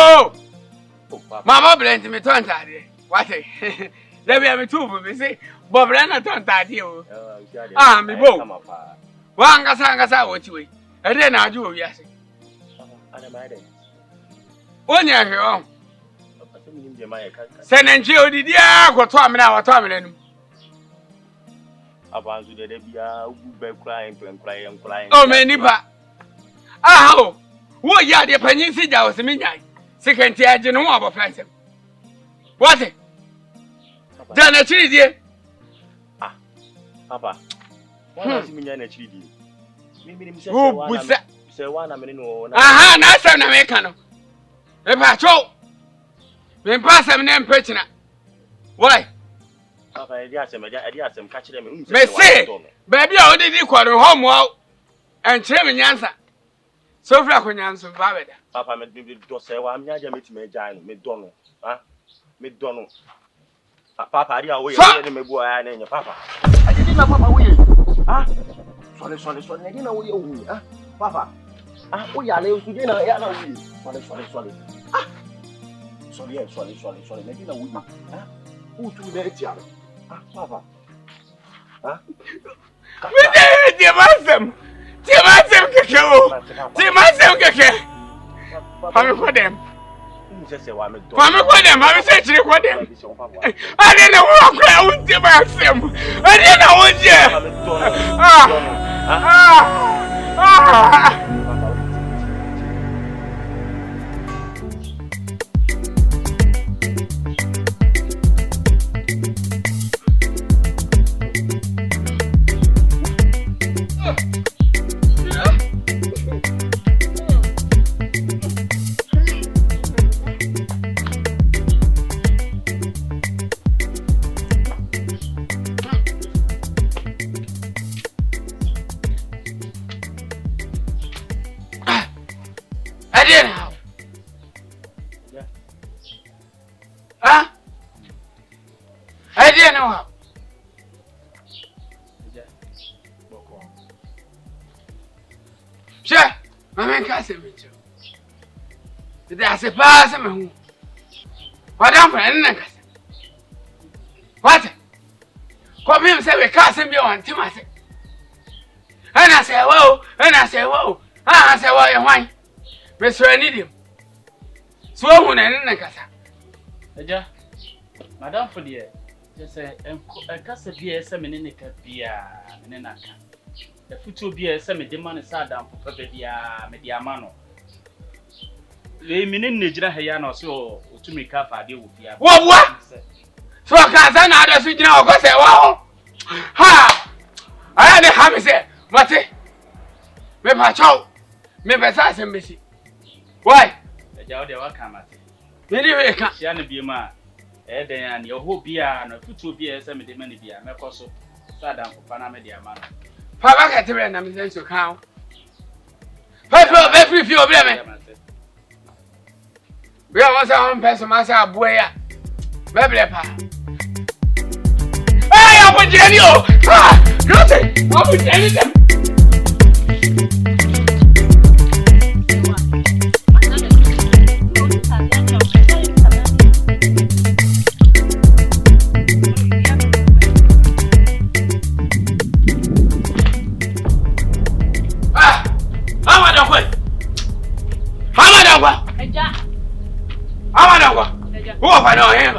Oh, Mama blend me ton tadi. What? Let me have a tube, me say. Bob Lana ton tadi. Ah, me bo. Wanga sanga what you. And then I do, yes. One year, San Angelo did ya go to me now, Tomlin. About the Debia, crying. Oh, many pa. Ah, what ya, the peninsula was a midnight. Second tier, you know about Francis. What? Then a tree, dear. Ah, Papa. Why does he mean a tree? Maybe himself. Who was that? Say one a minute. Aha, that's an American. A patrol. Then pass them name Petina. Why? Papa, I asked him, catch them. May say, baby, I did equal to home well and Chairman Yansa. So far, answer, Babette. Papa, maybe do say, I'm not going to make Giant, McDonald. Ah, McDonald. Papa, I didn't wait. Papa. I didn't know Papa will. Ah, sorry. I didn't know we ah, Papa. Ah, we are late to dinner. Sorry. Ah, sorry. I didn't know we. Ah, who to let you? Ah, Papa. Ah, Family for them. I said for them. I didn't know what I would do myself. I didn't know what I didn't know how. Sure, my man can't say with you. There's a person who. What happened? What? Come here and say we can't send you on Timothy. And I say, whoa, I say, why, why? Mr. I need him. So I won't end in Casa. Madame for the just say, a cassa beer, some in the beer, and then I can. The future beer, some demand is sad down for Pedia, Mediamano. Lay me in the Jahayano, so to make up a deal with you. What? So I can't send out a switch now, because I wow. Ha! I had a hammer say, what? Maybe I chow, maybe I saw some missy. Why? The Jowdy welcome at it. Maybe I can't. Shanna be a man. And your whole beer and a future beer, some of the money beer, make also sad down for Panama Diamano. Papa can't tell me I'm to count. Papa, every few of them. We are once our own person, myself, boy. Maybe a pa. Hey, I'm with Jenny. Ah, nothing. I'm with Jenny. What I know him?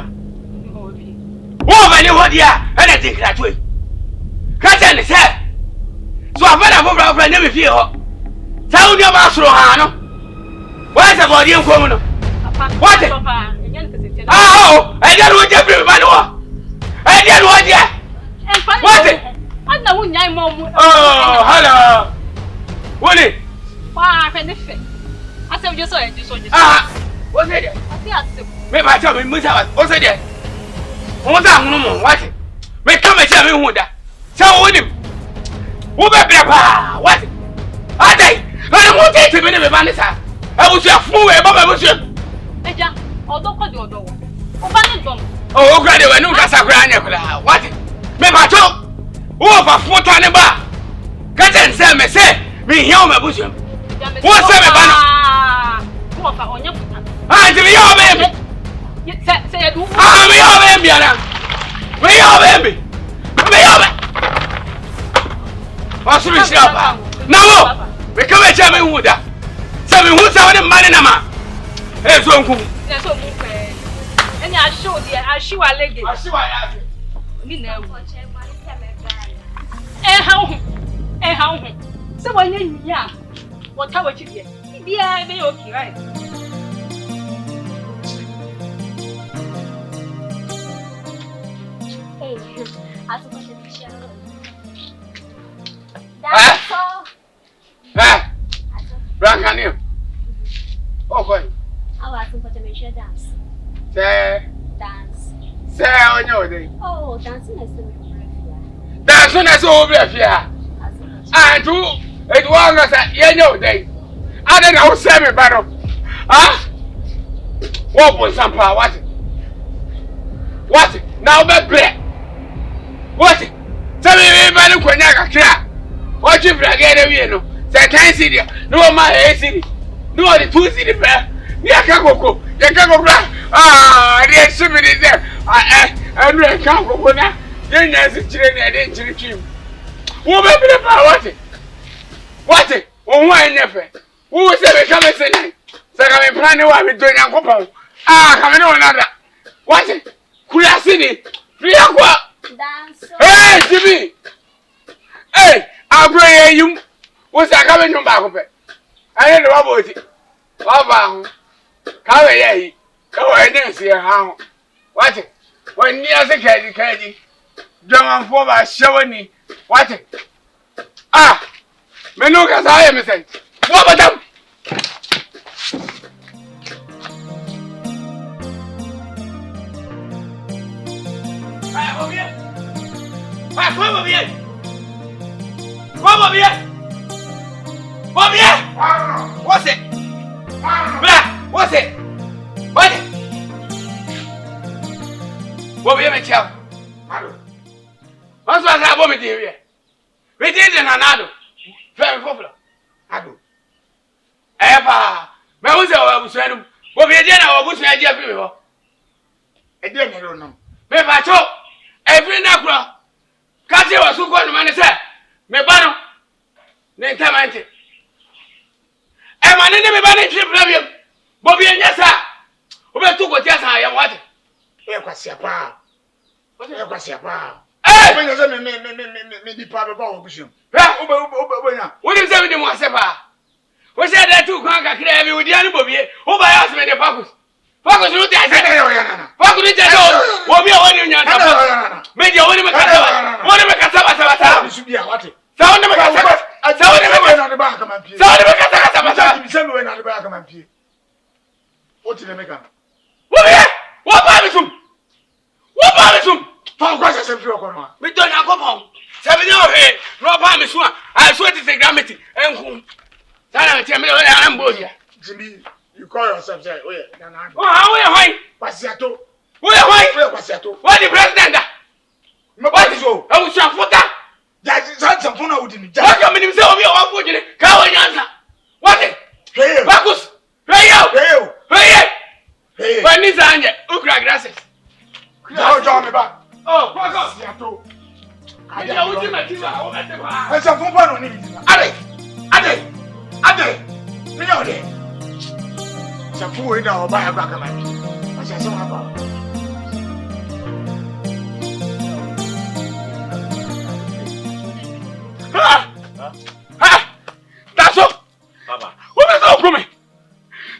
What I know what you are, and I think that way. Catch and say. So I've had a problem, I never feel. Tell your master, Hano. Where's the body of Common? What? Oh, I don't want everybody. I didn't want you. What? I don't want. Oh, hello. What is it? Why, I said, you saw it. What's it? Maybe I tell me, what's it? What's that? What? May come and tell me who that. Tell him. What? I don't want to take me to Vanessa. I was your fool, Baba was you. Oh, graduate, no, that's a grand. What? Maybe I talk. Over 4 times bar. Catch and say, me say, me here, my bosom. What's that? for on your. Ah, to be your baby. Say, do ah, be your baby, Anna. Be your baby. Be your baby. What's the shop? No, we come and tell me who that. Tell me who's out of money, Nama. Hey, so good. That's so good. And I show you, I show a leg. I see why I asked You know, how, so when you are, what how you get? Yeah, be okay, right? Hey, I suppose you should. That's all. Ah, Brancaneer. Oh, boy. I was supposed to share dance. Say, Dance. say, on your day. Oh, dancing is the That's when I saw over here. And two, it was a yellow day. I don't know, Sammy Battle. Ah, what was some power? What? Now, that black. What? Tell me, Madam Quanaga, clear. What you forget, you know? Say, can't see you. No, my city. No, the 2 city fair. Yeah, can't go. You can't go. Ah, there's somebody there. I can't go now. Then there's a children, I didn't treat him. Who may be the power? What it? Oh, why never? Who was ever coming tonight? So I'm planning what we're doing. Ah, coming on another. What it? Could I see it? Free aqua. dance. Hey, Jimmy! Hey, I'll bring you. What's that coming from back of it? I didn't know about it. Papa, come here. Oh, I didn't see how. What it? When near the candy. German for my showing. What it? Ah, Menukas, I am saying. What about them? Come here. Come here. Come here. Come here. What's it? Black. What's it? What? What be me tell? What's what I want me to hear? We did in another. Very popular. I do. Ever. Me who say I was saying. What be there now? What say I just before? I don't know. Me pacho. Every nakura. Kasi wa su ko no say. Me ba no. Ne ntamante. E ma ne me ba ne twi problem. Bo bi enya sa. Wo be tu ko tia sa ya what? E kwasi apa. What e kwasi apa? Eh! When you say me di pa ba wo bushum. Ha, oba na. Wo ni say me di mo asepa. Wo say that tu kan ka kire bi wo di ani bobie. Wo ba ya se me de focus. Focus no tia say. Focus ni tia do. Wo bi o ni nya ta. Me di o ni me ka ta. Wo ni me ka ta. Bisu bia wate. Sa wo ni me ka ta. Sa wo ni me na de ba ka man pie. Sa wo ni me ka ta. Mi se me na de ba ka man pie. O ti le me ka. Wo bi? Wo ba mi sum. Wo ba mi sum. Fa kwa se fi oko no. Me don akopon. Se me no he. No ba mi sum. I swear to say gramity. Enku. Sana me tie me le na mbodia. Jimmy, you call yourself say, "Oh yeah, na." Oh, how we hoy? Kwasiato. We hoy? Kwasiato. What the president da? Me ba ti so. I will share futa. Ja sa phone na udi ni. What come in say obi o fu jini? Ka we nyansa. What it? Hey. Bakus. Hey yo. Hey. Hey. Hey. When this anje, ukra grasses. Ja me ba. Oh, fuck off. Kwasiato. Aja uti matiba, o mate ba. E sa phone pa no ni bi. Ade. Me no de. Sa phone we na oba ya ba ka man pie. Kwasiato ma ba. That's all. Papa. What is all coming?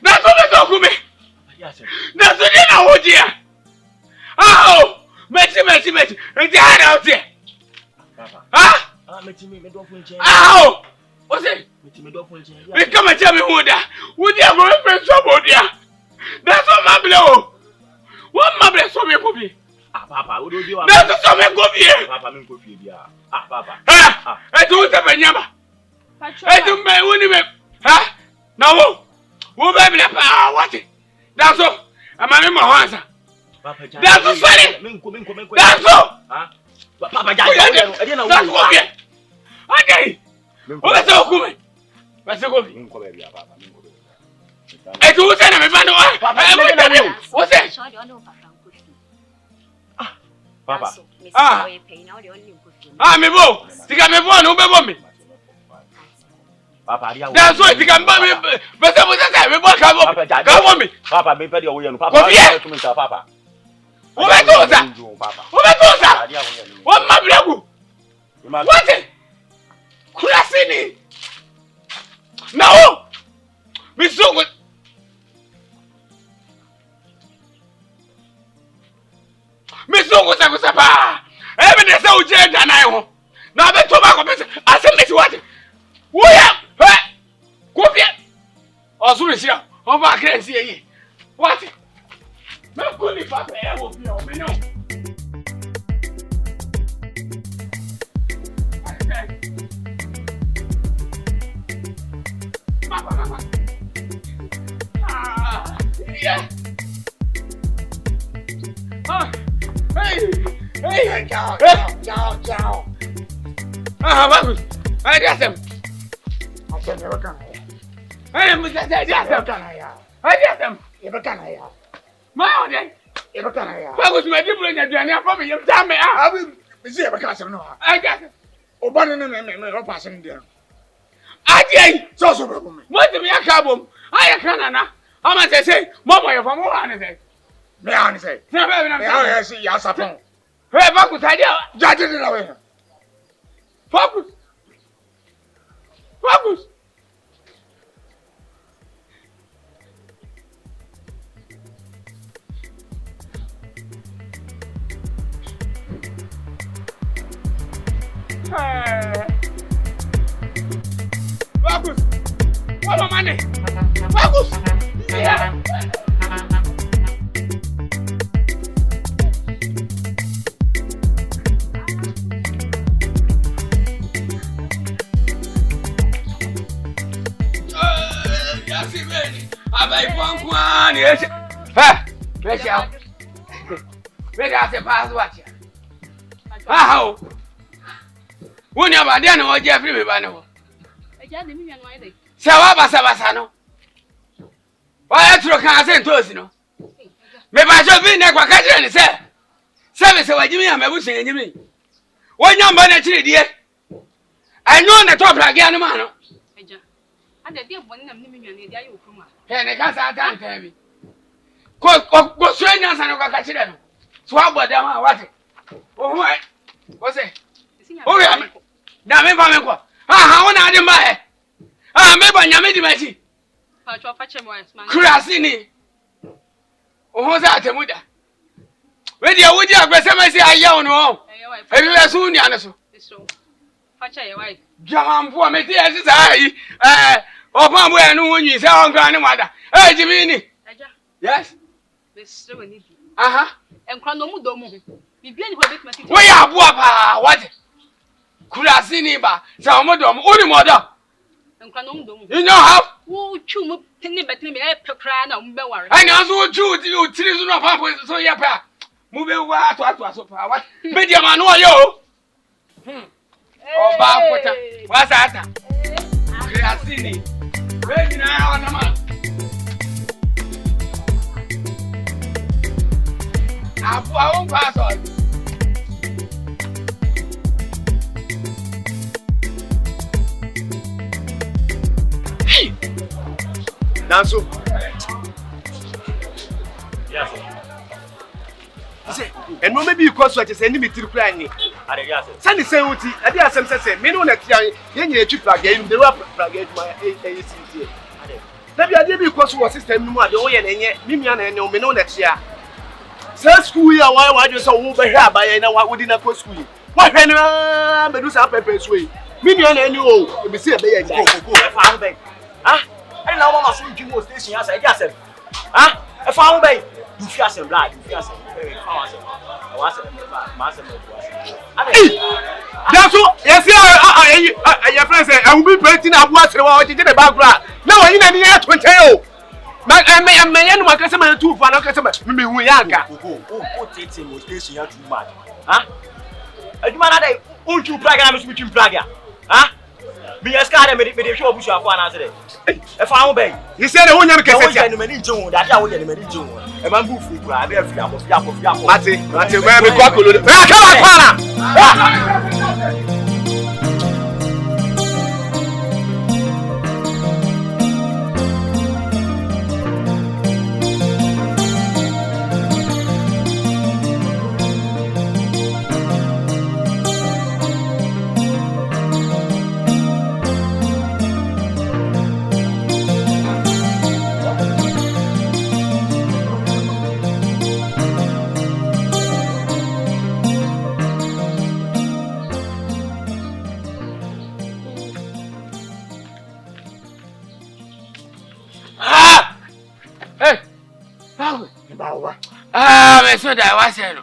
That's all coming. Yes, sir. That's the dinner, oh dear. Oh, Messi. It's the hand out there. Papa. Huh? Me do fun chen. Oh, what's it? Me do fun chen. We come and tell me who that. Who they are going to friend somebody? That's all my blow. What my bless so me could be? Ah, Papa, we do you. That's all me could be. Papa, me could be. Ah, Papa. Ah, I do the Benyama. I do my winning. Huh? Now, who baby? Ah, what it? That's all. I'm a member answer. That's all. That's all. Ah, Papa, I didn't know. That's all. Okay. What's all coming? What's all coming? Papa. E tu se na me ba no. What's it? Papa. Me bo. Tika me bo no be bo me. Papa, dia. That's why tika me be se me bo ka bo. Ka bo me. Papa, me pe dia wo yenu. Papa, to me papa. Wo be to sa. Wo be to sa. Wo ma bregu. What? Kurasini. No. Me so good. Me so good sa pa. Even the so je dan ai ho. Na be to ba ko be ase me what? Wo ya. Ko bi. Osuru sia. O ba kre si yi. What? Me ko ni papa e wo bi o me no. Papa. Yeah. Hey, ciao. Bagus. I got them. I said never can. I got them. Never can I. My own. Never can I. Bagus, my people in the journey from me. Damn me. I will see a castle no. I got them. Obana me passing there. I So what me a carbon? I can't. How much I say? Mama, you're from one. Me I say. I see ya sapon. Hey, Bagus, I did. Judge it away. Focus. Focus. What am I? Focus. Yeah. Abai kwankwan yes. Let's out. Where does the pass watch? How? When you are done or Jeffrey Bano. Sabasano. Why I throw can't to no? Maybe I shall be never catching and say, Service of Jimmy and Mabusi and Jimmy. One young man actually, dear. I know the top again, man. And the dear one of them, and I can't tell me. Go strangers and go catch them. Swab them, what? Oh, what? What's it? Oh, yeah. Now, maybe I'm going. How I didn't buy it. Maybe I made the messy. Crasini. Oh, what's that? When you would have been say, I yell no. Have you soon, Yanaso? Jam for me, yes, oh, Mamma, I know when you say, I'm grandmother. Hey, Jimmy. Yes? And Cronomudomo. We are what? Kurasiniba, Samodom, only mother. And Cronomudom. You know how? Who chew me better me a cry on Bewar. I know you children of Papa, so ya pa. Move away to us of what? Medium, I know you. Oh, Bob, what's that? Kurasini. Wait now on the man. I won't pass on. Hey! Nanso. Yes. Say, and no maybe you cause what you say, me to cry ni. Yes. Send the same with you. I did some say, me no next year, you chip again, the rap again my AAC. Maybe I did because was system no more, the way and yet, Mimian and no me no next year. Sir, school year, why you so over here by now? What would in a post school? What when I do some papers way? Mimian and you, you see a bay and go, found bank. Ah, I know Mama soon you was station as I just said. Ah, a found bank. You feel some blood, you feel some very fast. I was a master. That's what, yes, your friend said, I will be painting up what's what you did about that. Now, I need a 20. I may end my customer too for no customer. Maybe we are Taking was station too much. Huh? I do not won't you plug out between plug. Huh? Me escalating me show bush afọ anasere. E fa ho ben. You say the one yam kese tia. E me ni nje ho, that ya wo ye me ni nje ho. E man bu fu kura, be fi akọ. Mate, where me kwa kolo. Come on. Me so that was saying,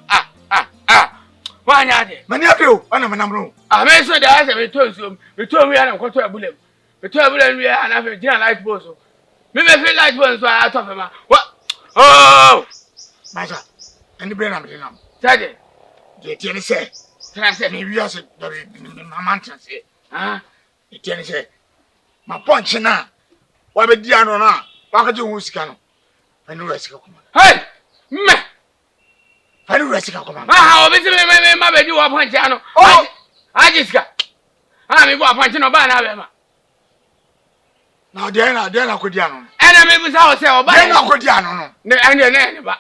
why not? Many of you, I know. I may so that I told you, we told me I'm going to a bullet. We told me we are an African light bozo. Maybe I feel like one so I thought of what? Oh, Master, and the brain I'm in. Daddy, the Tierney said, I said, maybe I said, my mansion say, the Tierney said, my punch now. Why be Diano now? Why could you who's canoe? I know rescue. Hey, me. I know rescue. How busy my baby you are punching. Oh, I just got. I'm going to punch no banana. Now, then, could Diano. And I may be ourselves, but I know could Diano. And your name, but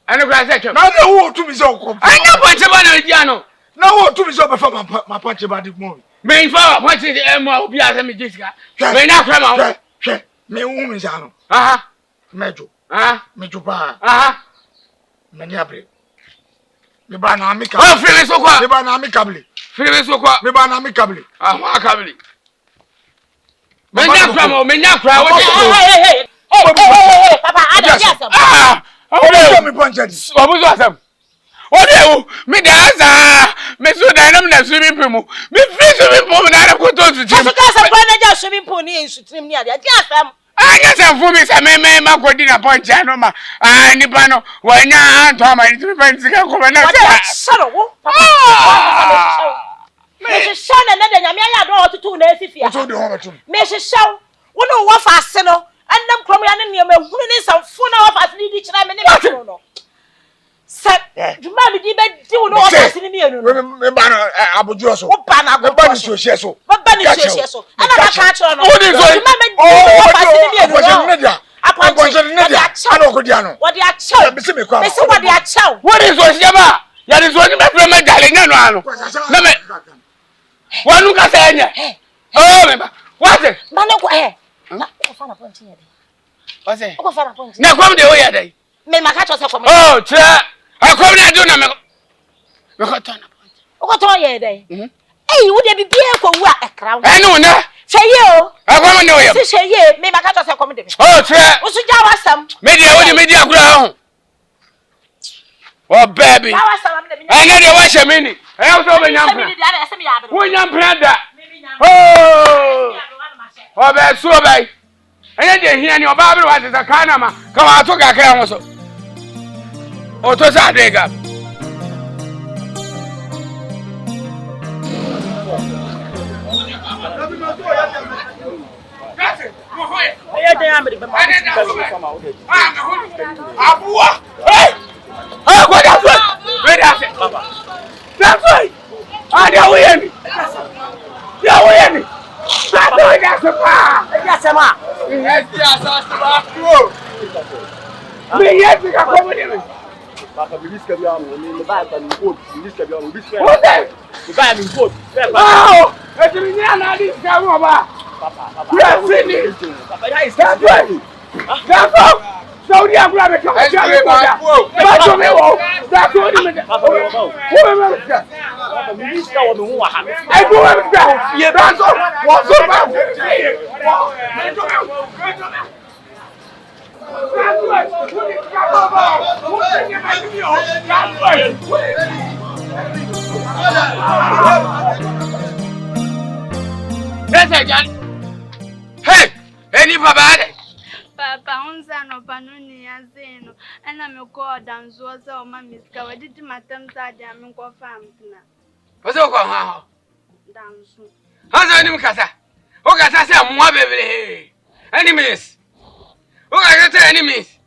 I know grass. Now, who to be so. I know punch about Diano. No, to be so before my punch about the movie. Main for punching the M. Will be as a Jessica. May not come out. Me woman's ano. Mejo. Mejo pa. Many abre. Me ba na amicable. Oh, free so kwa. Me ba na amicable. Free so kwa. Me ba na amicable. Amicable. Me nya kra wo. Hey, Papa, I don't What me punch at? Obuzo asem. Odewo, me danza. Me so dynam na swimming pool mu. Me free swimming pool na ko to su tim. Because I'm going to swimming pool ni su tim ni ade. Asem. Anya se fu mi se me makodi na punch ano ma. Nipa no wanya anto ama ni pen sika ko na se. Shut up. Papa. Me se shana na de nyame aya do otutu na esifia. Oto de ho betum. Me se shaw. Wo no wo fa ase no. Andam krom ya ne niam ehunu ni samfo na wo fa ase ni di kira me ne me no. Sir, you might be doing all this in me. Remember, Abujo so. What banner? What banner so she so? What banner so she so? And I catch on. What is it? What they are chow. What they are chow. What is what Yama? That is what my friend darling. No, one look at Sanya. Oh, what's it? Manako eh. What's it? Go for a point. Now come the way day. Me catch us for me. Oh, I come na do na me. Me ko ton na point. O ko ton ye dey. Eh, wo dey bi bia ko wu a ekra. Eh no na. Hwe ye o. I come na we. Si hwe ye, me catch us for me dey. Oh, wo su ja wasam. Me dey wo dey me dey akura ho. Oh baby. Ja wasam me dey. I know dey wash me ni. Eh so be nyam pra. Wo nyam pra da. Oh. Oh be so be. Anya dey hia ni oba be wa tesa kana ma. Ka wa to kakra ho so. O to sa de ga. Abua. Hey! Ah, what that one? Where that it? Papa. That's right. Ah, there we are. There we are. That's right. That's a pa. Yes, ma. Yes, that's me yes, you come with me. Papa, we risk be am, we buy am in gold. We risk be am, we risk. What that? We buy am in gold. Oh, it's me na this come over. Papa. Yes, finish. Papa, that is that's right. That's all. Saudi Arabia come and tell me what. That's what me want. That's what me. Papa, who am I? Papa, we risk we who ha. I go with that. Yeah, that's all. What's so bad? That's right. Come over. Who's thinking about me? That's right. Yes, I can. Hey, any papa? Papa, unza no panuni ya zeno. Ena meko danzo za o mamiska. Waditi matamza dia mko famtina. What's up, Danzo? Danzo. How's your name, Kasa? Okay, I say more baby. Enemies. Okay, I say enemies.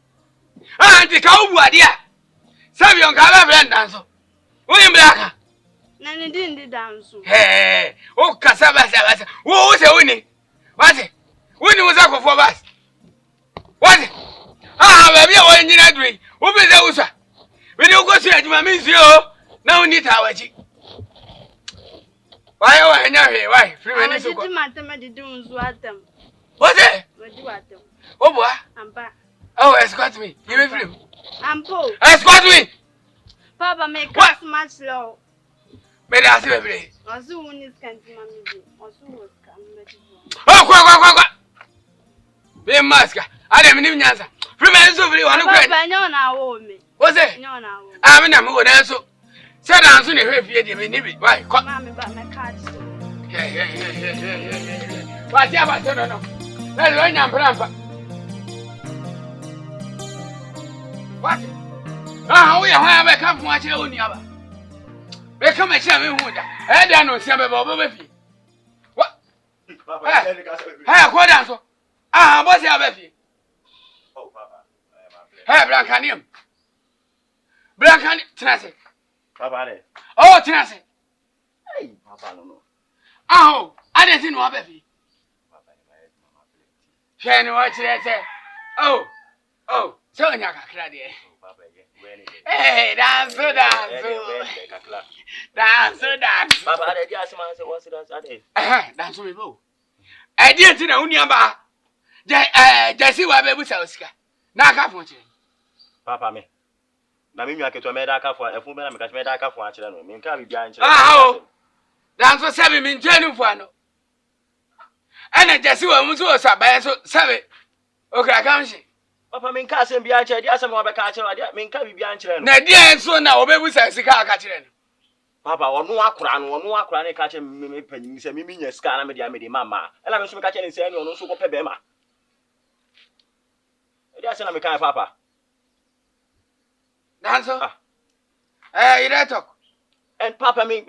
Ah, the cowboy dear. Savion Calabrian dance. William Blacker. Nani didn't dance. Hey, oh, Cassava. Who was a winning? Was it? Winning was up for us. Was it? Ah, baby, I want you to drink. Who is the Usa? We don't go see my miss you. Now we need our chick. Why are you here? Why? 3 minutes ago. What's it? Oh, boy. Oh, escort me. Give me film. Escort me. Papa, make us much low. May I see a place? Or soon is can't mammy. Or soon was come. Oh, quack. Be mask. I didn't even answer. 3 minutes over you. I know now, me. What's it? No, now. I'm in a mood. So, sit down soon if you need it. Why? Come on, but my card. What's your button? No. That's why I'm Brampa. What? Ah, we have a come from what you own. They come and tell me who I don't know. Some of what? Hey, what answer? Ah, what's your baby? Oh, Papa. Hey, Blancanium. Blancan, Tenacity. Papa, Oh, Tenacity. hey, Papa, no. Oh, I didn't know, baby. Can you watch it? Oh, so you're not hey, dance. Papa, I just what's it? Dance with you. I didn't know Unyamba. Jesse, what baby sells. Now, come for you. Papa, me. Na mimi aketwa medaka for efu me na meka medaka for akire no me nka bibia nkire dance for 7 min twenu for no ana Jesse wa mu so saban so 7 okra kam shi Papa me nka asem bia nkire dia asem obeka akire wa dia me nka bibia nkire no na dia so na obebu sa sika aka kire no Papa onu akura ne ka kire me panyin se mimi nya sika na me dia mama ela me so me ka kire nse ani onu so ko pe be ma dia asem na me kan Papa Danso? You don't talk. And Papa, me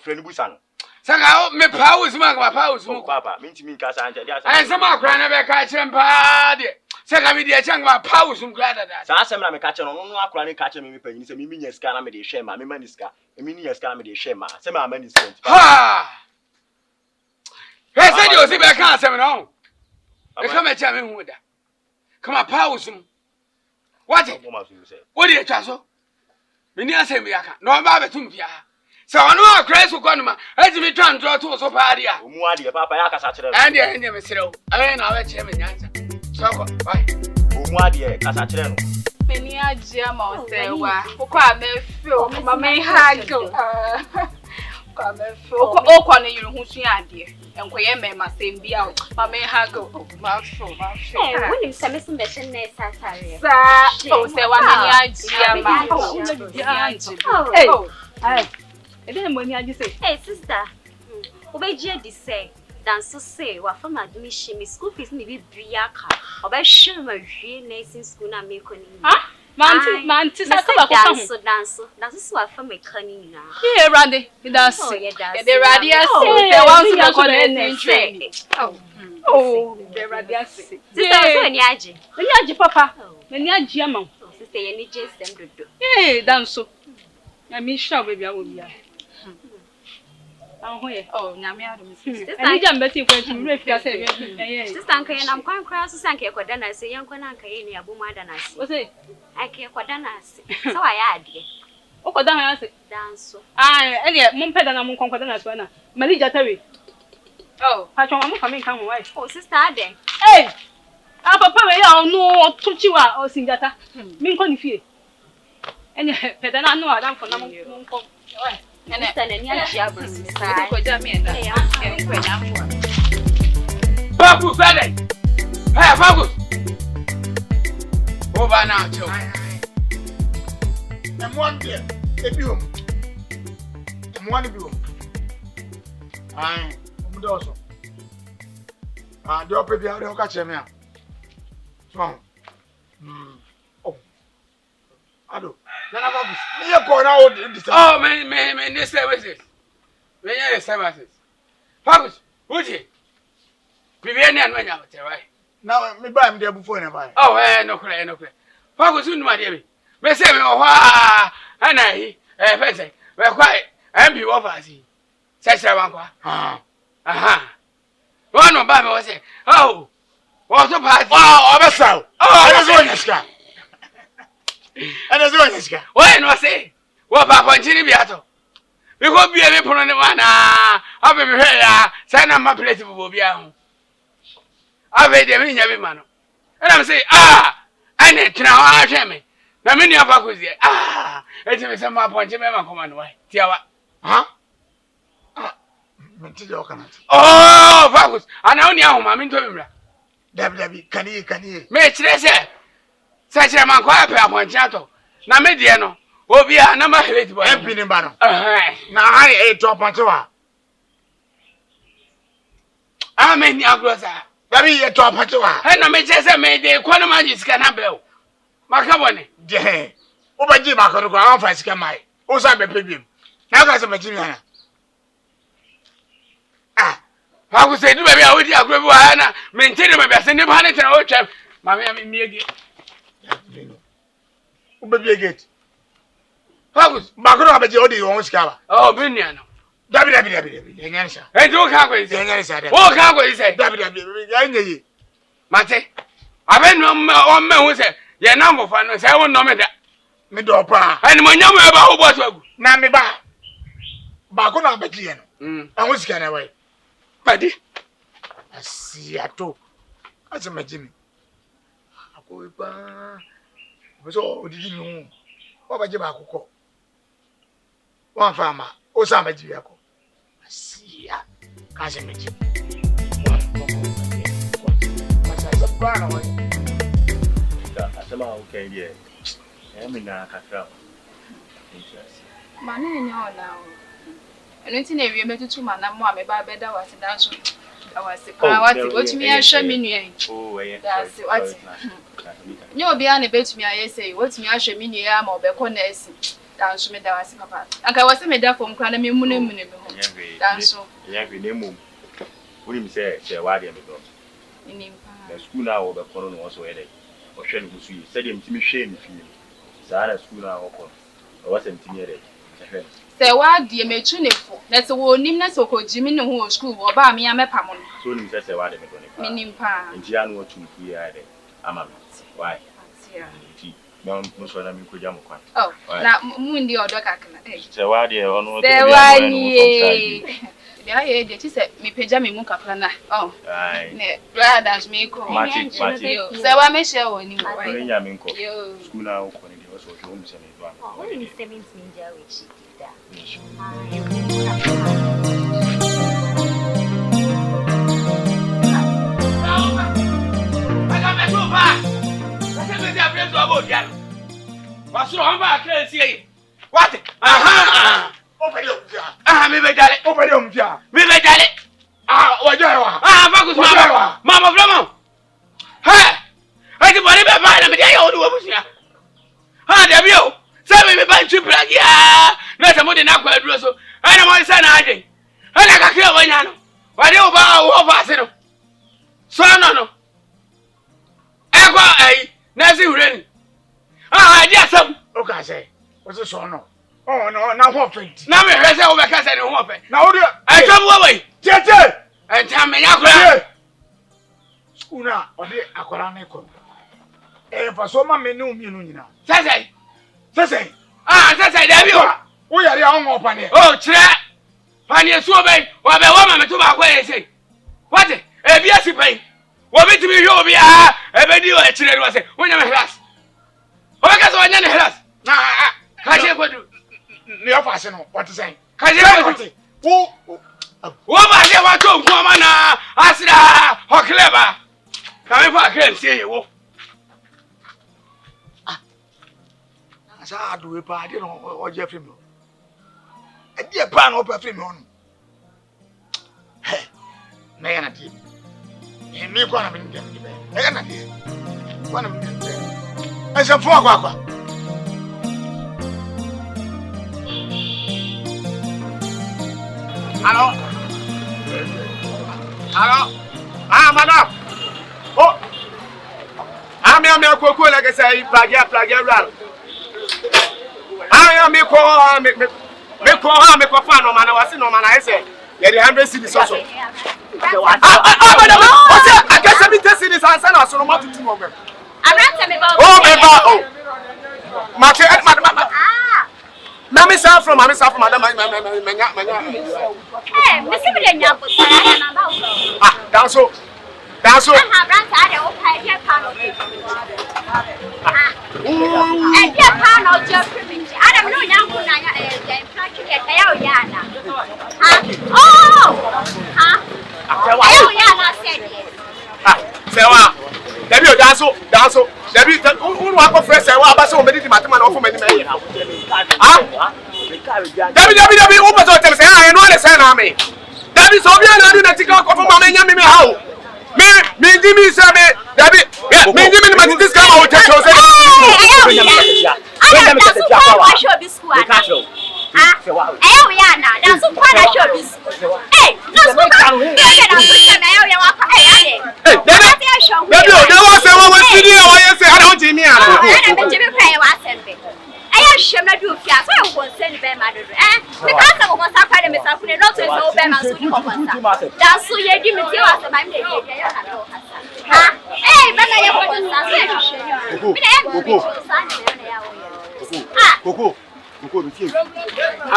friend Busan. Saka, me powers, my powers, Papa, mean to me, Casa, and some more crying about catching party. Saka, me dear chang, my powers, I'm glad that. Sasa, I'm catching on no crying, catching me, penny, say, me, yes, can I make a shame, my maniska, a mini, yes, can I make a shame, some are many cents. Ha! I said, you see, I can't say no. I come at Jamie Wood. Come on, powers. What do you tell so? Many are saying, no, I'm about to be. So I know a crazy conoma, as we try to draw to so party. Papa, and the end of it. I ain't our chairman answer. So, bye. Umwadia, Casacheno. Many are Gemma, say, why? Quite may feel, Mamma Hago. Oh, Connie, you who's the idea. And Quayme must be out. Mamma Hago, Marshall. When you send me some mission, Satire. Oh, say one I didn't when you say, hey, sister, obey Jedi say, dance so say, what from admission, Miss School fees may be Briaka, or by sure my real nursing school and make on. Ah, man, tis a dance, that's what from a cunning now. Here, Randy, it does. The radius, the radius. Sister, when Yaji, Papa, when Yaji among, sister, any jest them to do. Hey, dance so. I mean, sure, baby, I will be. Oh, Namia, I need them better when you say, Sister, I'm quite cross to Sank Quadana, say, young Quananka in your Bumadana. Was it? I care Quadana, so I add ye. Oh, Quadana, dance. I get Mumped and I'm Quadana, Malija Terry. Oh, I'm coming, come away. Oh, sister, then. Hey, Papa, no, Tuchiwa or Singata. Minkon fee. And Pedana, no, I don't for number. And Babu, Fede! Hey, Babu! Over now, too. I'm one there, a room. I'm one room. I am also. The upper the other catch me. So, oh, I do. Oh, man, this services. Many services. Fagus, would you? Vivian and when you right. Now, me buy him there before and buy. Oh, no, no. Focus soon, my dear. May say, oh, and I, fancy, we're quite happy of us. Says Ravanqua. Aha. One of Baba was saying, oh, what's the party? Oh, I'm a sow. Oh, that's one is got. And that's one is got. Why not say? What Papa and Chili Beato? We hope you have a put on the one. I'll be here. Sign up my place will be out. I've made them in every man. And I'm saying, I need to know how to me. The many of us here. It's a some point to come on way. Tiawa. Huh? Oh, Focus. And only how I'm into him. Debbie, can you? Make say. Such a man quiet upon Chato. Now, Mediano. Oh, be a number of it. I'm pinning battle. Now I ate drop on to her. I mean, Yagrosa. Baby, you drop on to her. And I may just made the quantum can have bell. Macabone. Jay. Over Jim, I could go on for a scamai. Who's I be premium? Now that's a Virginia. How could say, do maybe I would agree with Anna, maintain my best in the planet and old chap. Mammy, me again. Who be a gate? How was Macron about your own scour? Oh, Biniano. David, the answer. And don't have what he said. Oh, how could he say? David, Mate, I've been one man who said, your number for no 7 nominate. Me do pa. And my number about what na me ba. Ba ko na beji ye no. And what's can away? Padi. Asiato. Asa majimi. Ako pa. Beso odidi nu. Wa baje ba akoko. Wa fama. O sa maji yako. Asia. Kaje meji. Masa bana wa. Asema okay there. Emina kakra. Mana enye ola o. Enu ti na ewie metutu mana mo ameba beda wase danso. Dawase pa wate otumi ahwe menua. Oh, eh. Dawase wate. Nye obi a na betumi ayese, otumi ahwe menua ma obekọ na esi. Danso me dawase papa. Aka wase me da fom kra na me munu me ho. Danso. Yanwe ne mum. Woni mi se wa de me do. Inimpa. Na school na wo bekọ no wo so yede. O hwe no gusu yi. Se de mtimi hwe ni fi. Sara school na wo ko. O wase mtimi yede. Se wa die metu ne fo. Na se wo nim na se ko jimi ne ho school wo ba me amepa mo no. So nim se wa de me do ne pa. Inimpa. Nti anu wo tu fu ya de. Ama me. Why? Nti no so na mi ko jam kwan. Oh, na mu ndi odo kakna. Se wa de ono to se wa ni. Bia ye de ti se me peja me mu kakra na. Oh. Ai. Ne brothers me ko. Mati. Se wa me share wo ni mo. Ai nya me ko. School na wo ko ni de so jo mu se me do an. Oh, ni 17 ninja we chi da. What? Aha! Open your mouth. Me be dale. Open your mouth. Me be dale. Wajo wa. Focus mama. Mama Flamo. Hey! Ati body be ba na me dey odu obusia. Dem yo. Say me ban chu plug ya. Na se mo de na kwa aduro so. Ana mo say na ade. Ana ka kire wanya no. Wa de oba wo fa se no. So no. Na si hureni. Di asam. O ka say. O se so no. Oh no, na ho fent. Na me hwese wo be ka say ne ho fe. Na wo de. E tom wo we. Tete. Enta me yakura. School na o de akwara na ko. Fa so ma me ne umienu nyina. Sese. Sese. Sese da bi o. Wo yare a wo pane. Oh, kire. Pane so be. Wa be wo ma me to ba kwa yese. What? E bi asipai. Wo bi timi hwe obi e be di o e kire do se. Wonya me hlas. O be ka so wonya ne hlas. Na ka je kodu. Ne ofase no. What say? Ka je kodu. Wo ba je wa to nku ma na asira hokleba. Ka me fa kre sie ye wo. Sa do we pa de no o je film. E die pa no pa film on. Hey. Na yana ti. Mi kwa na mimi ndiye. Yana ti. Kwa na mimi ndiye. Asa fo kwa. Hello. madam. Oh. I'm a cocoa like I say, plug around. I am a call, make a fan of man. I was in no man. I say, yeah, the 100 cities also. I guess I'm interested in this answer. So, no matter to moment. I'm not telling about. Oh, Mammy South from Madam. Hey, Miss Emilian, that's all. That's all. I have run out of panel. And your panel just privilege. I don't know young woman. Debbie, that's all. Debbie, who are professor? What about so many mathematical for many men? Debbie, who was all say, I know the same army. Debbie, so we are not doing a ticket for my young me how. Me, Jimmy, Sammy, Debbie, me, Jimmy, my discount will take us. I show this school. That's a part I show this school. Hey, that's what I'm doing.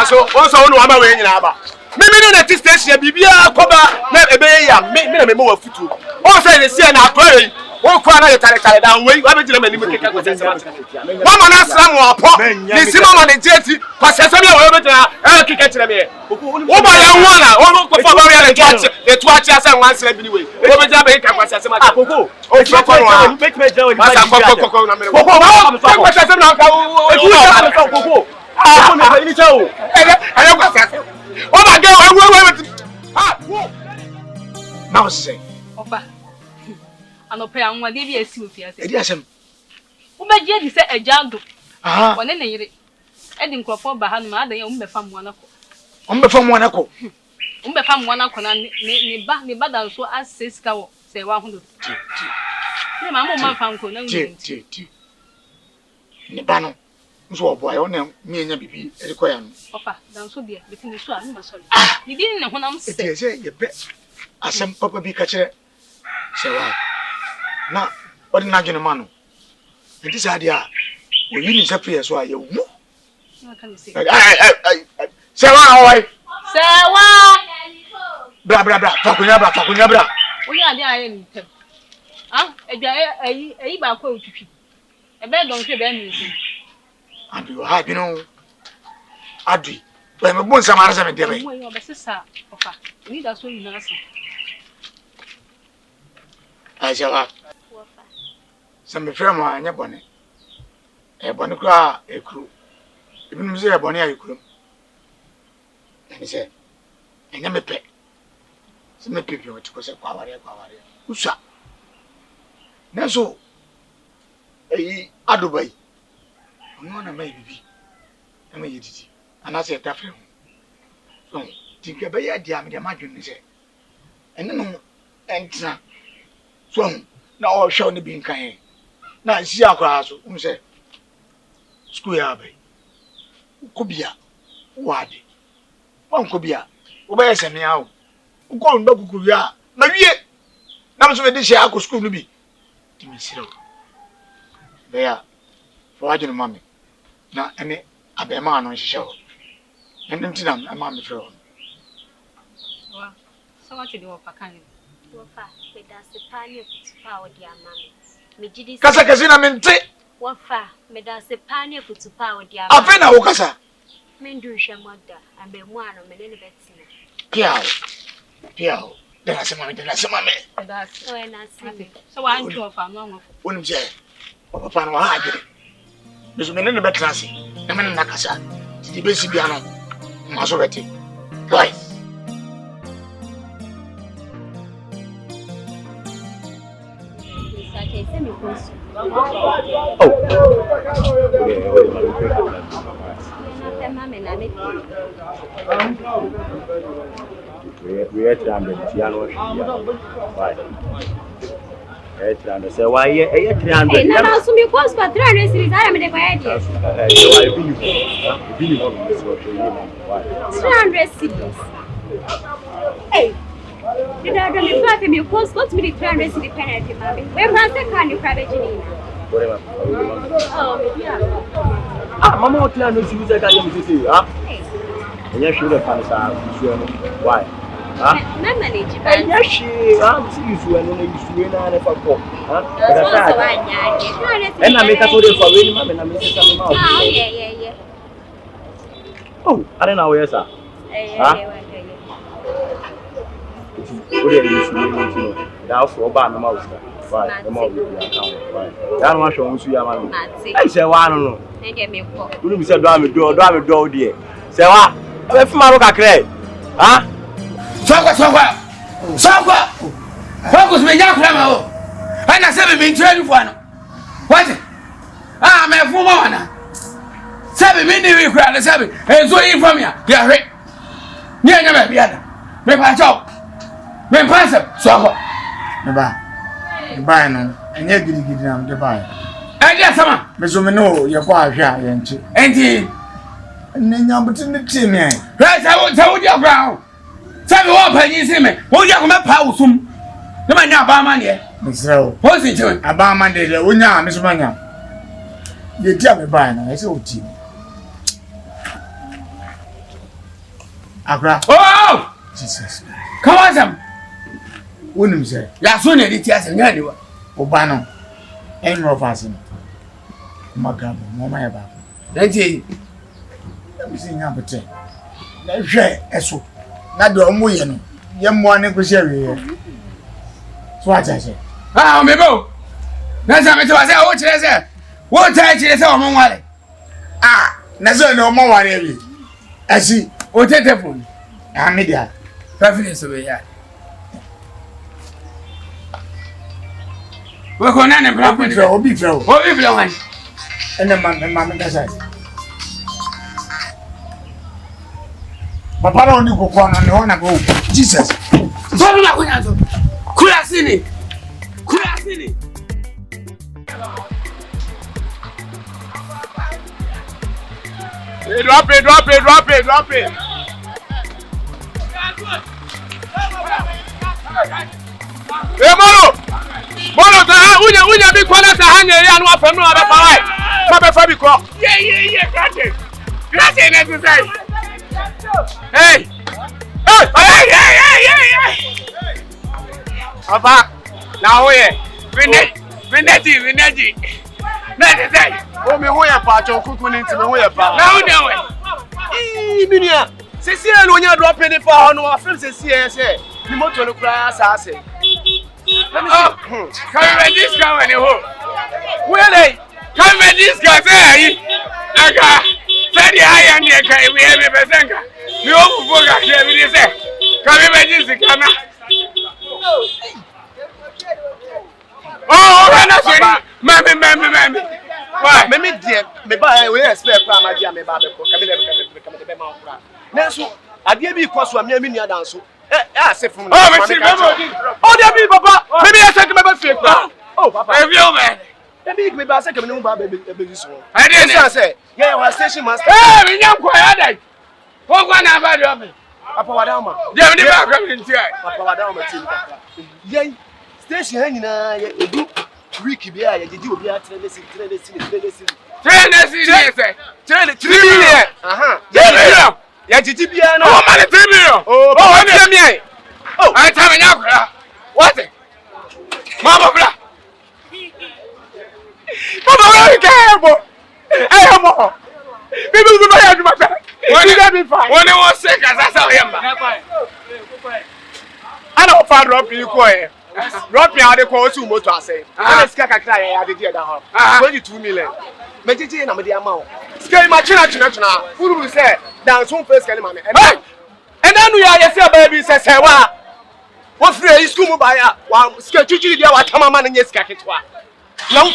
So also no ama we nyina aba me no na station bibia koba na ebe ya me na me mo futu o say le sie na atwa yi o kwa na yetare dan we wa be gina mani me keka ko sese mama na sra mo apo ni si mama ne jeti kwa sese me we be gina keka kire me o ba ya wona o no ko fa ba ya le tu achi asa nwan sra bi ni we o be ja be keka kwa sese ma koko o fa ko no make me jaw ni ba koko na me koko ba kwa sese na ka o tu ya koko ah no ni chawo ayo kwa sese o ba ge we now say Oba anope anwa de bi esi ofia se edi asem wo ba je di se ejando aha wone ne yire edi nkrofo ba ha no ma adan ya umbe fa mo anako umbe fa mo anako na ne ba dan so aseska wo se wa hono ne ma mo ma fa nko na ti ne ba no nso obo ayo na mi enya bibi edi koya no opa dan so de betini so anu ma sorry ni din ne honam se edi se ye be asem papa bi ka kire se wa na odi na dwene ma no edi sa dia o yi ni se pre so aye wu na kan se se wa oi bra fakunya bra oya ade aye ni tem edwa ayi ba kwa otutwi ebe don se be mi se abi o ha bi no adui we me bon samara se me debe mo yo be sisa ofa ni da so yin na asa Ajawa. Some friend ma anya bone. E bone kra ekru. Ebi no se e bone ayekru. Eni se enya mepe. Se mepe bi o ti ko se kwaware. Usa. Na so eyi adubai. Ono na mai bibi. Na mai yididi. Ana se ta frem. So, tinka be ya dia me de madwun ni se. Ene no entra. So na o show ni bi nkan na si akwa so say school ya bai ko bia wade wan ko bia wo ba yese me awo ko ndo kuku ya na wie na so be di share ko school no bi ti mi siro be ya fo ajunu mami na ene abema no hihye ho ene ntinam ama me fro wa so what do you want pakan Wafa, medasepani kutupa odi amami. Mijidi kasa na mente. Wafa, medasepani kutupa odi amami. Afena wo kasa. Mendu shamoda, ambe mwana menene betina. Piao. Dana sema me. That's so na sima. So wa antu ofa no ngo. Wonim je. Papa na wa agire. Bisu menene betina si. Na menene nakasa. Ti be si bia no. Maso beti. Right. We are 300 piano. Right. 300. Say why 300? Hey, now so me cost for 300 series. I am the idea. So I believe on this. Why? 300 series. Hey. You don't me for me cost got me the 300 series penalty, mommy. Where France can you private Janina? Whatever. Oh, yeah. Mama, 300 series I can see. And yes, you the fans are why? My manager. Yes, she. I'm seeing you and only you and if I go. And I make a good for really, mom, and I make some out. Oh, yeah. Oh, I don't know where, sir. What are you doing? Now for about the mouse. Right, the more right. That one shows you, I say, I don't know. They get me a call. You said, drive a door, dear. Say, what? I'm from Maroka Cray. Huh? Sokwa. Focus me ya krama o. Ana se me ntrenu fo ano. What? Ah, me fu mo wana. Sabe me ni wi kra na sabe. Enzo yi from ya. Ya hwe. Ni anya me bia da. Me pa chaw. Me pa se sokwa. Me ba no. Enye gidigidi na me ba. Enje sama. Me so me no ye kwa ahwa ye nchi. Enti. Nenya buti ni timi ai. Right, I would your ground. Sabe wo panyi si me. Wo ya ko me pa usum. Ne ma nya ba ma ne. Misrao. Wo si chi. Aba ma de onya me so manya. Ye dia me ba na, e se oti. Akra. Oh! Jesus. Come on some. Wonim say. Ya so ne di ti ase nya ni wa. Oba no. Enro fasin. Magabo, mo ma ya ba. Enti. E si nya bote. Na hwe eso. Na de omo ye no. Ye mo ane ko se we. So aja se. Ah, me bo. Na sa me to ase o chire se. Wo ta chire se o mo wale. Ah, na so no mo wale wi. Asi, O tete phone. ah media. Preference we ya. Wo ko na ne bra ko ni. Obi fro. O bi fle wan. Ene ma me kasa. Papa na oni kokwa na ne ona go. Jesus. So bi na ko nya so. Kula sini. Drop it. Hey, Molo, unya bi kwana ta hanya ya anu afem no aba fawai. Ma be fa bi ko. Yeah, gratis exercise. Hey. Aba, na hoye. Vineji. Na say. O me hoye pa cho kuku ni nti me hoye pa. Na hu de we. Minia. Sesi e no nya drop in for ho no afem sesi e se. Ni moto no kura sa ase. Let me see. Come with this guy anywho. Where come with this guy say aka say the high and the kai we be besenga. Me o fufu ga ke bi say. Come with this kana. Oh, na say mami. Why? Me die me ba we expect pa ma dia me ba be ko. Come de be ma okura. Na so ade bi ko so am mi nua dan so. Say from oh, there be papa. Maybe I said to my fake. Oh, papa. If you man. Maybe I said to me, baby, so. I didn't say, yeah, was station master. Hey, we young quiet. What one about you? Papa Wadama. Yeah, we never come in here. Papa Wadama. Yeah, station hanging. You do Ricky Bear. You do be at Tennessee. Ya titi bia no. Oh, man, 3 million. Oh, what is me? Oh, I tell me now. What? Mama bra. Mama, we care. I am more. People do not have my back. When you be fine. When you want sick, as I saw him. I don't find drop you quiet. Drop me out the call to motor say. Let's get a cry. I did that. 22 million. But it's in the amount. Scale my china. Who will say? Down soon first, and then we are your baby says, what's the school by a sketch? You are come on and yes, cacket. No,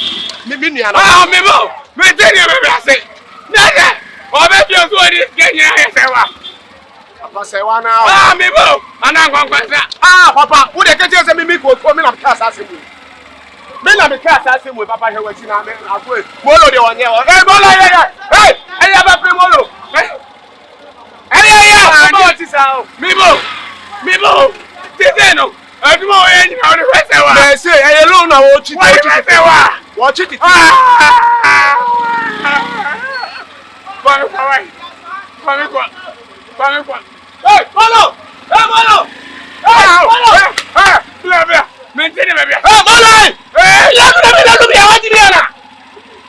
maybe I'm able. But then you say, Nada, or maybe you're going to get your Papa say one now. I'm able. Ana konkwasa. Ah, papa, who the catch say me go for me na cast asem. Me na me cast asem we papa he wati na me agwe. Molo de onye o. Eh, molo ye. Hey, eh ya ba pre molo. Eh, papa wati sa o. Mibo. Tizeno. Aduma o yen na o de fese wa. Me say eh alone na wo chiti. Fese wa. Wo chiti. Fami kwa. Hey, molo. Hey, molo. Hey, molo. Hey, blabia. Maintain me bia. Hey, molo. Hey, la bia wati bia na.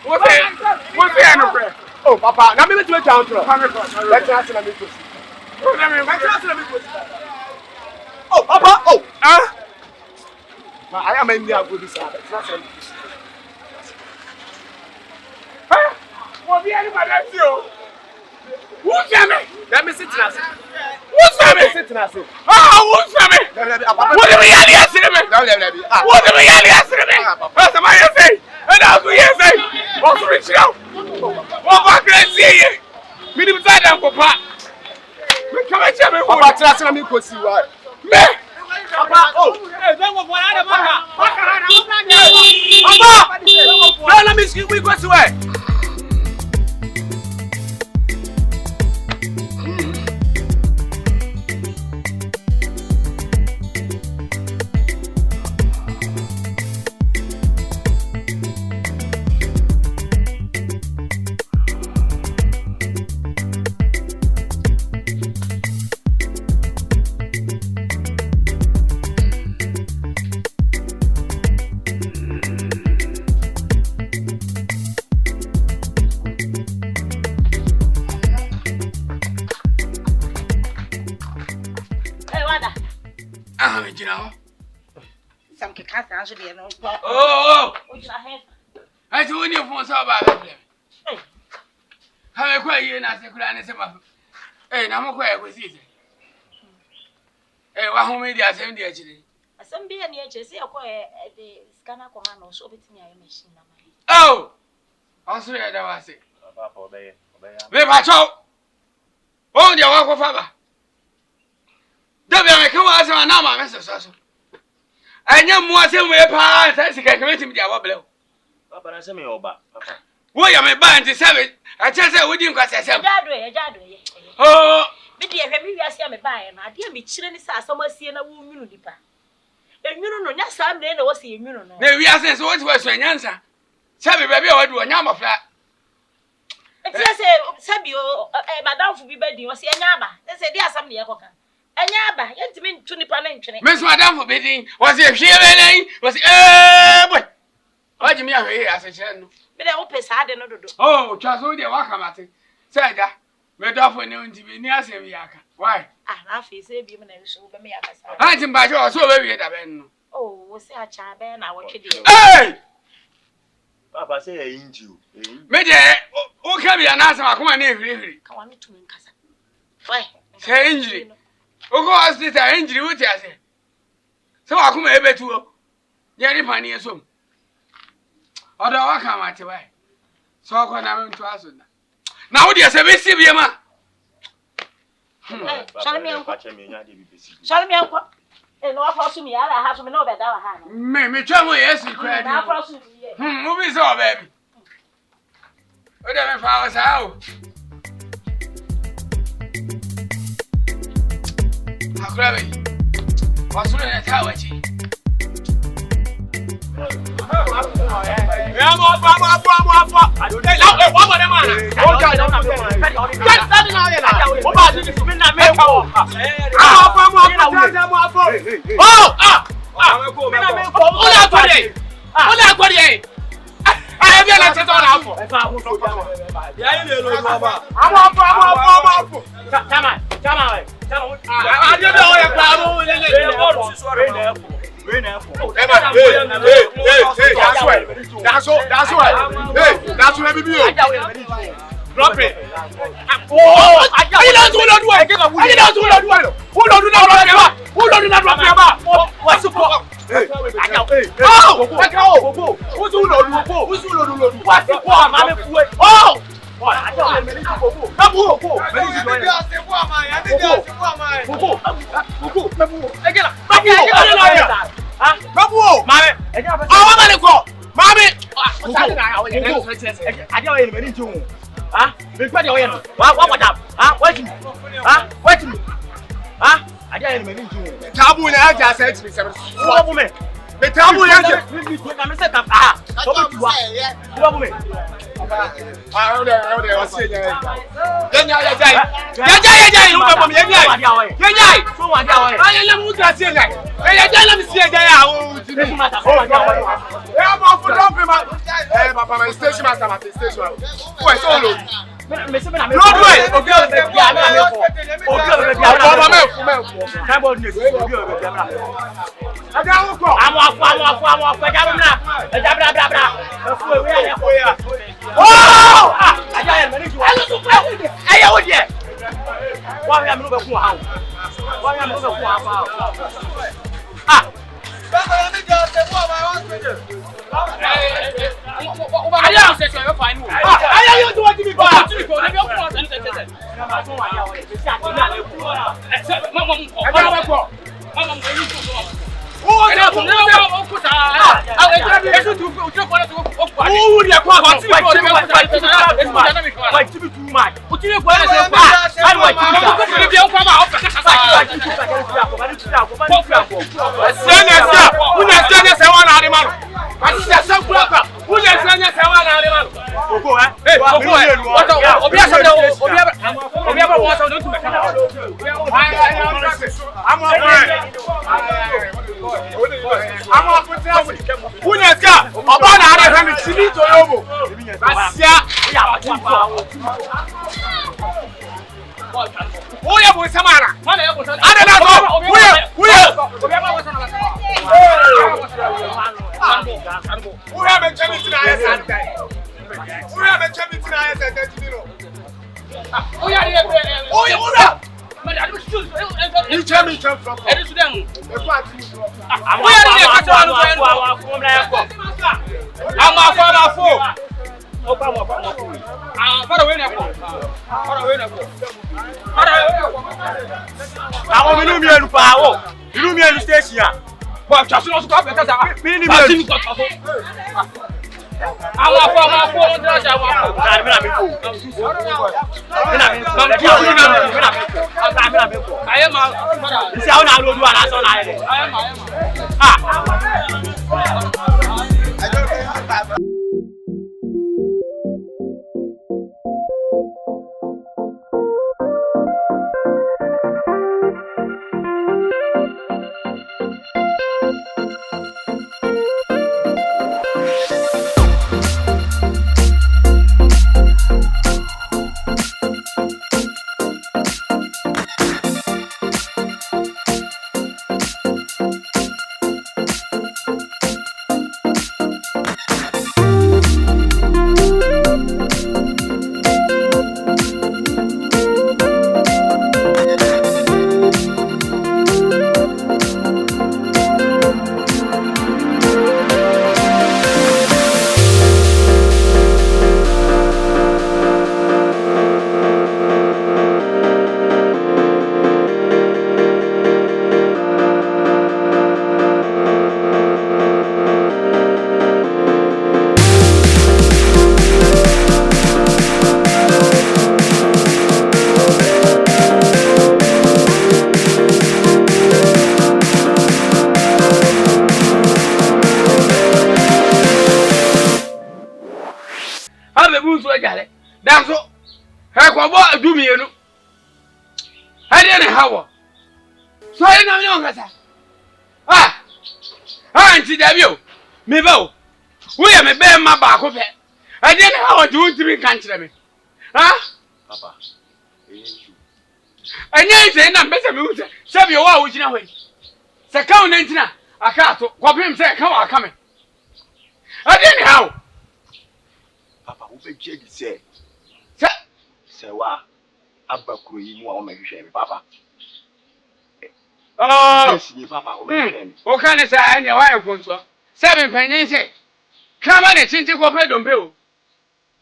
Wo say no pre. Oh, papa, na me to down throw. Fami kwa. Let's ask na me to. Oh, Oh, papa. Oh. Ah. Ma I am in there go this side. Let's ask na me to. Ah. Wo bia ni madam o. Who's me? Let me sit now. Who's me? Sit now. Ah, who's me? What do we have here, Sinema? What do we have here, Sinema? That's my say. And that's what you say. What's rich now? What back let's see? Minimum side and papa. Me come and tell me what. Papa, tell us na me go see why. Me. Papa, oh. Hey, don't go for that, Maka. Papa. Let me see we go see why. Some cats actually no. Oh. I told you for so bad. How quite you na se kula ne se ma. Eh, na mo kwa e go si se. Eh, wa ho me dia asem dia chiri. Asem bia ne eche se ekọ the scanner command no so betimi aye machine na mai. Oh. Also ya da wa se. Papa obeye. Me ba cho. Oh, dia wa ko fa ba. Dabia me ka wa asem na ma me se so. Anya mu asem we pa, sai sika kemeti dia wa ble. Papa na se me oba, papa. Wo ya me ba nti se a che se wodi nkwase asem. Jado ye. Oh. Me de hwe me wiase ya me ba ye na ade me kire ni sa asem asie na wo nwunu dipa. Enwunu no nya sa mre na wo se enwunu no. Na wiase so woti wa so nyansa. Sabi baby wa du onya mafra. Eti se sabi o madam fu bi bedi wo se enya aba. Se di asam ne ye koka. Enya aba, yentimi ntu nipa na ntwene. Me so madam fu bedin, wo se hwe belen, wo se boy. Waji mi ahwe ase kire no. Me de wo pesa ade no dodo. Oh, twa so de wa kamate. Say da, me do fo ne ntimi ni asem yaka. Why? Ah, na afi se bi me na so be me yaka sa. Anti mba jo so be wi da ben no. Oh, wo se acha be na wo twede. Hey! Papa say e inju. Me de o ka bia na asem akoma na ehwirehwiri. Ka wa me tumi nkasa. Why? Say injury. O go hospital injury wuti ase. So akoma ebetu o. Ye ni pani esom. Odo wa ka mate why? So ko na me ntu aso na. Na wo de se be si bia ma. Shall me anko. Shall me anko. No afa so mi ala ha so me no be da wa ha no. Me twa mo yes credit. Na afa so mi ye. Mo bi so baby. O de me fa wa sa o. Akura be. Wa so na ta wa chi. Yeah, mo afa. Hey, now one more dem ana. O ja na me. Get that now here na. O ba di mi na me ka o. Afa. Oh, me na me ko. O na ko dey. Ah, be na cheto na afo. Efa hu so jama. Ya ile lo baba. Amu. Chama. Ade be o ye pa mo le. That's why. Hey, that's why baby. Drop it. Oh, I don't do it. Who don't do that? What's the problem? Hey. Oh, what's the problem? Oh.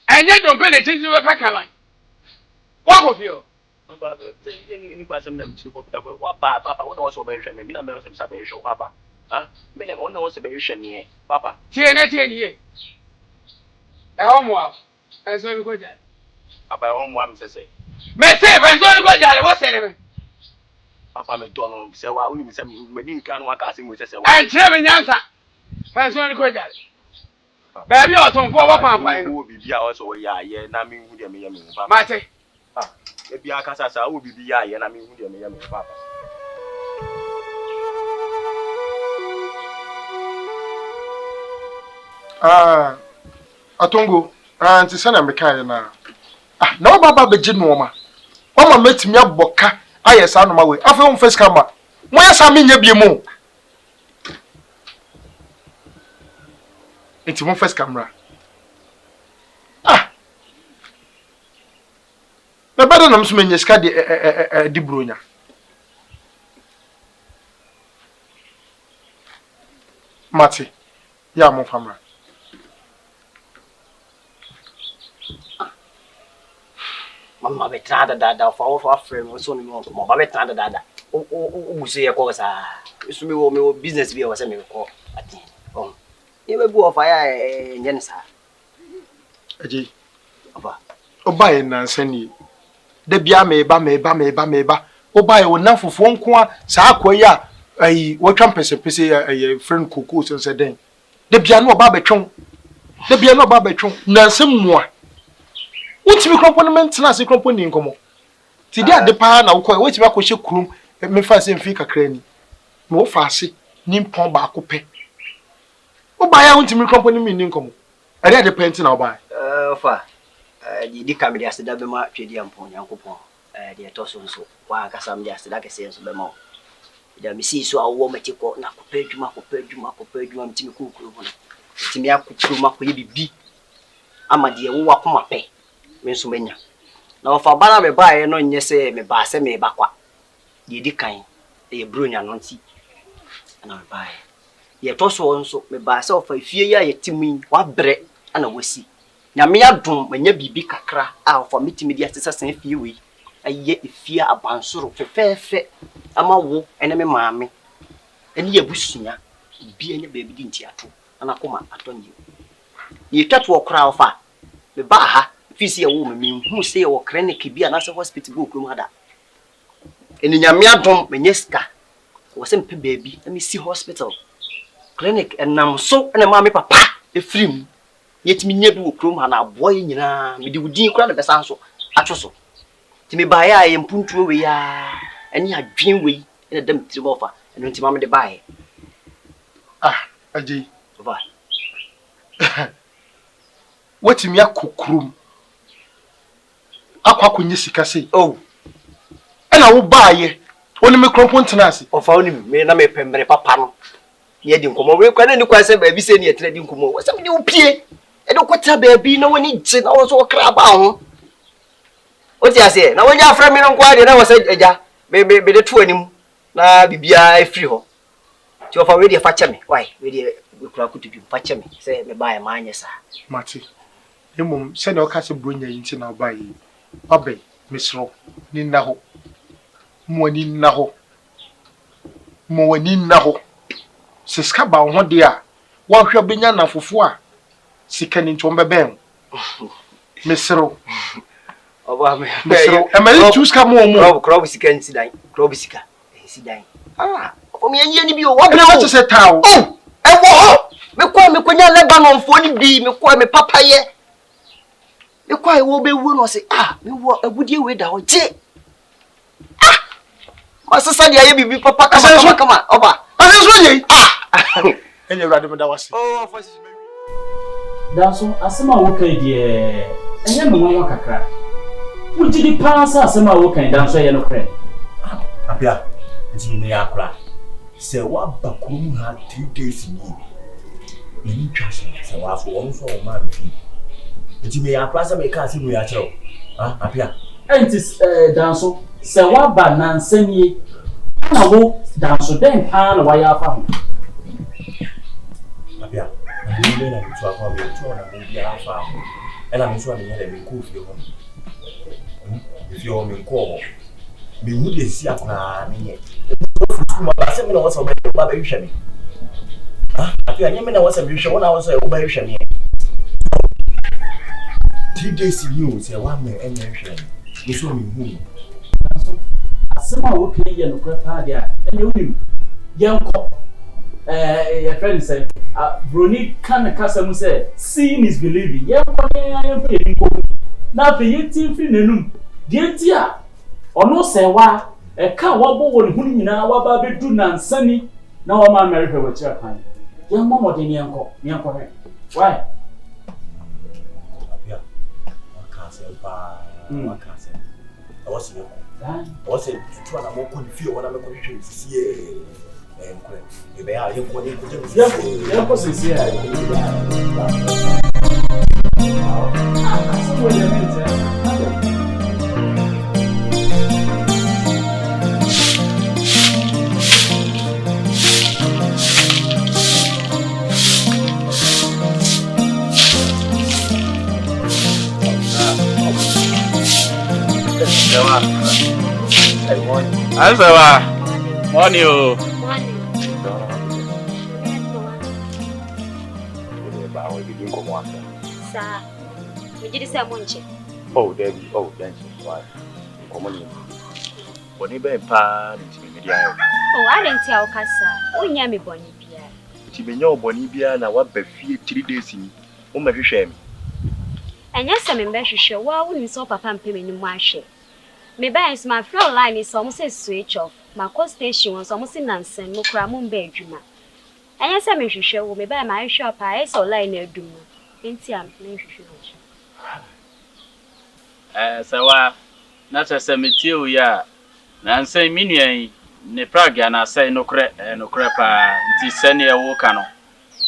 And yet don't pay attention to a pack of line. What of you? Papa, any person them to what Papa, what was mentioned, maybe I'm some salvation, Papa. Huh? Me never know what's a here, Papa. TNT. A home wow. And so we go there. Papa, on one say. May say, and so we go there. What's it? Papa, me don't say why we say we didn't can work as we say. And Chairman Yansa. And so we go there. Baby, or some forward pampa. Who will be also, yeah, Nami, who they may Mate. Maybe I can't say I will be yeah, and I mean, who they may Papa. Atongo, anti sana meka na. Na baba beji no ma. Mama metimi aboka ayesa no ma we. Afa on face camera. Mo yesa me nya biemu. Enti mo face camera. Na bada na mso menye ska di bronya. Mati. Ya mo famra. Mama betra da for frame so ni mo mama betra da o busu ye ko sa isu mi wo business bi o se mi ko ati oh ye be bu of ya nyen sa aji aba oba ye nansani da bia me ba oba ye wona fofo nko a sa akoya ai wotwa mpese ai friend koko so den da bia no oba betwon nansem moa Wotimi component na se component nkomo. Ti dia de pa na wokọ wotimi akọhye krum me fa se mfi kakra ni. Me wo fa ase ni mpon ba akopẹ. Wo ba ya wotimi component mi ni nkomo. Ade de pent na wo ba. Fa di kamera ase da be ma twedi ampon yankopon. De to so nso wa akasa me ase da kese nso be ma. Da mi si so awo ma tiko na kopẹ adwuma mtimi kukuru ho. Mtimi akukuru makoye bibi. Ama de wo akoma pe. Menso menya na ofa bana me bae no nye se me ba se me bakwa ye di kan e bronya no nti na me bae ye to so nso me ba se ofa fie ya ye timi wa bre ana wasi nya me adom menya bibi kakra a ofa mitimi di asesa san fie wi aye fie abansoro fefefe ama wo ene me maame ene ye busua bi enya ba bi di nti ato ana koma atonye ye twatwo okra ofa me ba ha fisi ya wo me hu se ya wo clinic bi ana se hospital go krom hada eni nyame adom menyeska wo se mpe baabi na me si hospital clinic enam so na ma me papa e frim yetimi nya bi wo krom ha na aboy nyina me di wudin kura na besa so atwoso ti me ba ya ye mpuntuo we ya eni adwen we ina dam tiri ofa eno nti ma me de bae aji ba wotimi akokrum akwa kunye sika sei ena wo baaye oni me krompon tenase ofa oni me na me pembre papa no ye di nkomo we kwa na ni kwa se ba bi se ni etre di nkomo wo se me di opie e do kwata ba bi na woni gye na wo so kra ba ho o ti ase na woni afra mi no kwa de na wo se eja be de to anim na bibia e free ho ti ofa we de fa che me why we de kura kutubi fa che me se me baaye ma anye sa mati emum se na o ka se bronya yinti na baaye Abe, misro, ni naho. Mwani naho. Mwani naho. Siska ba ho de a. Wa hwe benya na fufu a. Sika ni ntombe ben. Misro. Oba me. Misro. E ma tu ska mo mo. Krob sika nsi dan. Krob sika. Nsi dan. O me anye ni bi o wa bre wa se tawo. E wo. Me kwanya Lebanon fo ni bi, me kwa me papaye. E kwa wo be wu no se me wo agudie we da ho je masasa dia ye bibi papa kama oba asenso ye enye urade me da wase fasi danso asema wo kan die enye me nwa kakra wo gidi pansa asema wo kan danso ye no kre apia nti me ya akra se wa bakuru ha 3 days ni twase se wa fo won so o ma bi nti me ya klasa me ka se no ya kiro apia entis danso se wa ba nansanie na wo danso den pa na wa ya fa ho apia ni le na tu akwa be tu na mo bi afa ho And I'm sure I'm here. Me cool for you. If you're me call, me would see a plan. Me, I said, me know what's about you, Shami. Ah, I feel I know what's a vision. When I was a over Shami. 3 days in you say 1 man and mention. You show me who. Somehow okay, you know, crap, and you knew. Young cop, your friend said, Bronya Akyi Kom said, seeing is believing. Young cop, I am paying. Now, pay 18 free nenum. Dear dear, or no say why, a car wobble when who now, what baby do nan sunny. Now, I'm married her with your kind. Young mama, then young cop, why? I was in trying to walk on feel what I'm going to see. And if they are you going to do, Morning. Sir, we did say munche. Oh, Debbie, oh, thank you. Why? Come on. When you be pa, media. Oh, I didn't tell Kasa. We near me Bonibia. Tibenyo Bonibia na what be 3 days in. O me hwehwe me. And yes, I'm in Beshisha. Well, we saw Papa and Pimmy in Marshall. Me buys my floor line is almost a switch off. My cost station was almost in nonsense, Mukramum bedroom. And yes, I'm in show me buy my shop. I saw line near Duma. Ain't I'm playing. So, not a cemetery, ya. Nancy Minion, Nepraga, and I say no crap, Tissania Wokano,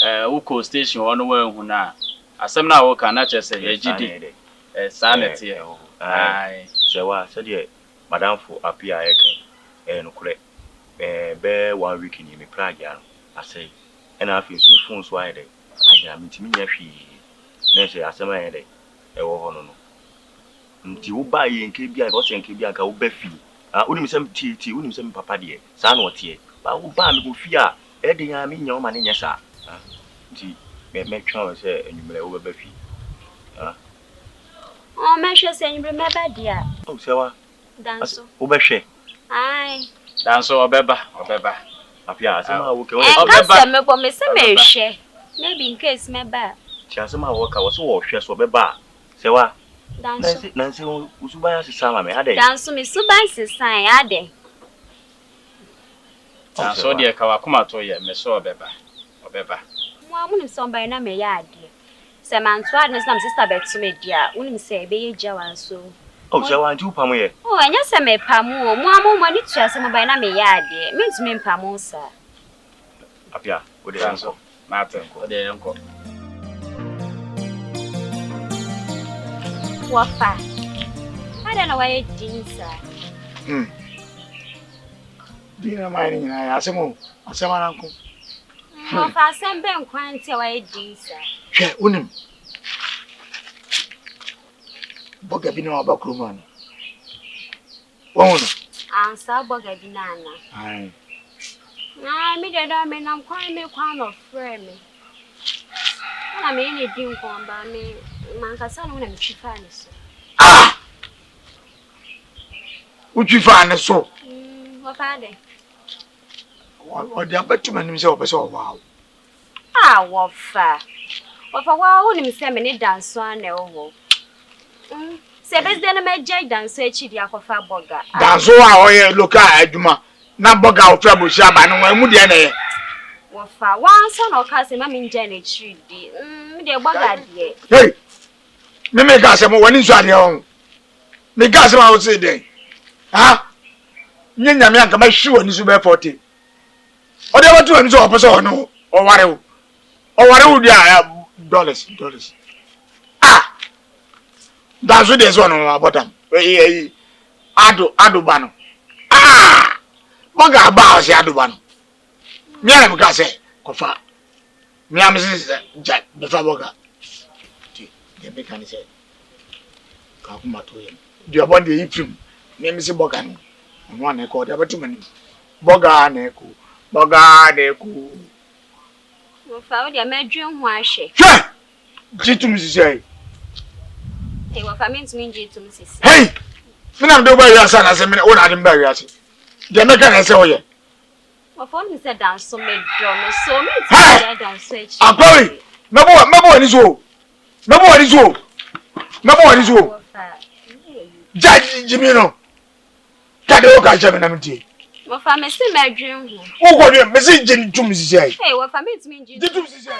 Uko station on the way who now. As some now cannot just say, GD, sanity. Aye, so I said, yeah, Madame for appear and correct. Bear 1 week in me Praga, I say, and I feel my phone's wide. I am meeting me every day. I say, I no. Nti wo ba ye nke bia go se nke bia ka wo ba fi unim sem ti unim sem papa de sa na otie ba wo ba me go fi a e de ya me nya o ma ne nya sa nti me twa se enumere wo ba fi Oh, me hwe se enumere me ba dia. Oh, se wa Danso. Wo ba hwe Ai. Danso obeba. Apia asema wo ke wo obeba me bo me se me hwe. Maybe in case me ba. Ti asema wo ka wo so wo hwe so obeba se wa Danso. Nancy, Usuba is Sama, me ade. Danso, me Suba is sign, ade. So, dear Kawakuma to ye, me so obeba. One is some by na me yard. Some Antoine is not sister back to me, dear. Wouldn't say be Jawan so. Oh, so I do Pamu. Oh, and yes, I may Pamu, more money to some by na me yard, means me Pamu, sir. Apia, with the answer. Martin, the uncle. What I don't know why it didn't, sir. Dinner mining, I ask him, uncle. What I send Ben Quanty why it did, sir. Share unim. Bogabino about Kruman. One Answer Bogabinana. Aye. I made a diamond, I'm quite me crown of frame. I mean, it didn't come by me. Mancasan when I'm chifanis. Ah! Would you find a so? What are they? What the betterman himself is all wow. Ah, what fa? What for wow, him semi dance one over. Sebes then a major dance, which the aqua bogger. That's all I look at Juma. Not bog out trouble shab and one would What for one son or cousin, Mammy Jenny tree, dear bogger, dear. Hey! Me make us some one inside your own. Me gas out say day. Ah? Nyanya me anka ma shoe ni so be 40. O dey want to so opposite no or ware. O ware dia dollars. Ah! That's what this one on bottom. Ado bano. Ah! Moga ba si ado bano. Me am ka say kofa. Me am say jack the faboga. The mechanic said, Kakuma to him. Do you want the eating? Name is Bogan. And one echo, there were too many. Bogan echo. Bogan echo. Well, found your bedroom, why she? Jitum say. Hey, what I mean to mean Jitum says. Hey! Finam do bury your son as a minute, what I didn't bury us. The mechanic say, well, for me said down so many drummers, so many down switch. I'm going. No more is all. No more is all. No more is all. Judge Jimino. Kadoka Jaminamity. Well, for me, see my dream. Oh, what you message to me say. Hey, what I mean to mean Jitum say.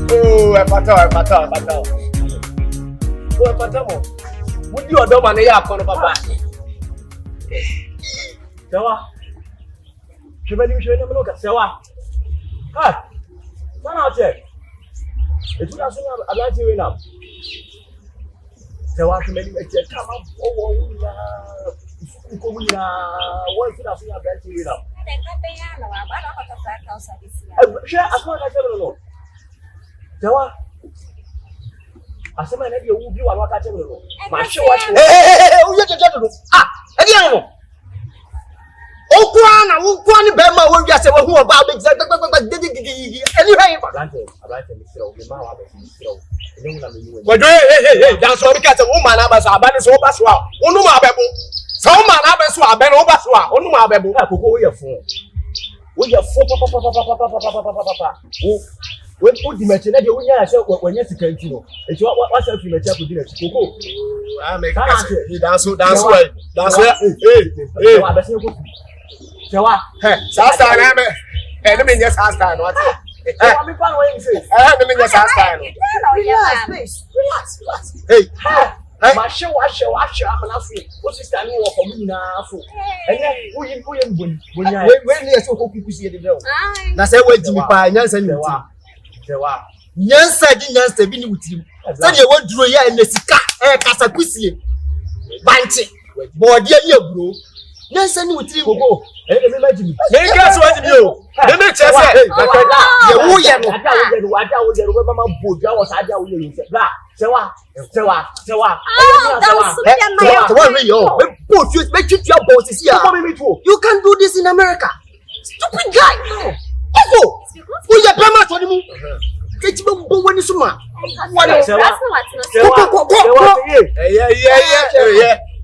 Oh, I pata. Oh, patamo. Would you adore my yap on papa? Sawa. Shibani show them look at Sawa. Ah, one out there. It's not so I like you enough. Sawa, Shibani, come up. Oh, what's it as I bet you enough? Share as much as I know. Sawa. Asema na dia ubi wa wakati mlo. Masho wa. Uye jejedo. Ah, edi anu. Okwa ni be ma wo wi ase wo hu oba be gigi. Anyway, Ablante misiro, me ma wa be misiro. Enu na me ni we. Wodo hey, dan so bi ka se wo ma na ba so aba ni so ba so a. Onu ma be bo. So wo ma na be so aba na wo ba so a. Onu ma be bo. Akoko wo ye fun. Wo ye fun papa. When put the machine, they will say when you can do. It's what's up in the chapel dinner. I make it dance well. Hey. Sasta, enemy, yes, Sasta. What? Relax. Hey, my show, I'm not free. What's this time for me now? And then, when you so hope you see the bill. That's a way to be by Nancy. Nyansa di nyansa bi ni wutirim se de wo duro ya na sika kasa kusie banche body ya bro nyansa ni wutirim gogo me majimi me gas wajimi o me chese ye wo ye no ada wo ye no mama boja wo sa ada wo ye nse bla sewa you can do this in America, stupid guy. Ego, who you pay much for the moon? Get you when you suma. What? Yeah.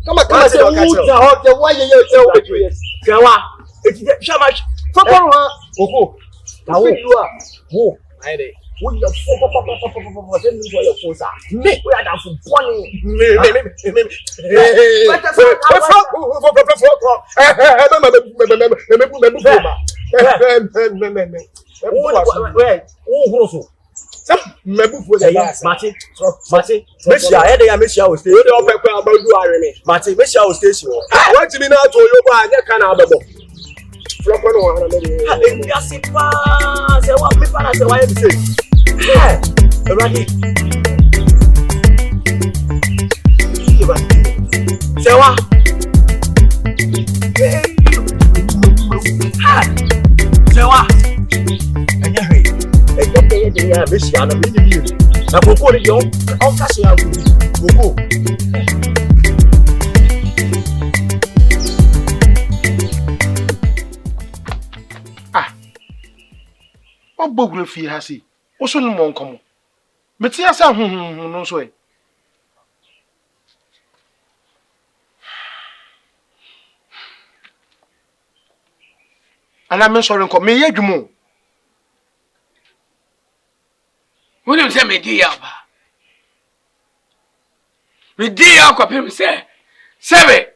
Come on, say why you tell me? Gawa, it's Shamash. Oko, now you are. Who? I did. When you for then your force are. Make we are down for bunny. What bogle fee has he? What's on the monk? Metia sa no so. And I'm sorry, come me yejumo. Who say me di yaba? Me di yakwa pem say. Sebe.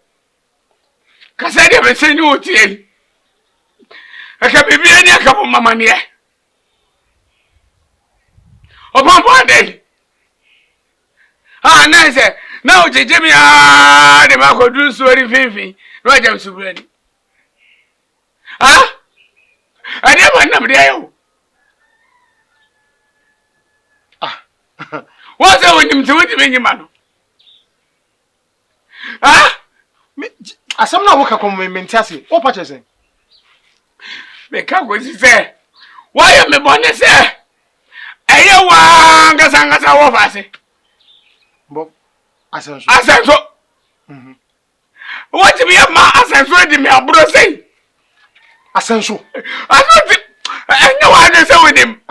Kasa de me say ni otie. Aka bibi ani aka mo mama ne. Obon den. Ah, nice. Now jeje mi de ma ko dun suori finfin. No ajam subrani. Ah? Ade man nam de ayo. What's that when you do it in your man? Ah? Asam na woka kom mentase. O pa chese. Me ka go si say. Why me bonne say? Eye wa ngasa wo fa se. Bob asenso. What me ma asenso di me aburo sei. Asenso. Asenso. Enye wa de say with him.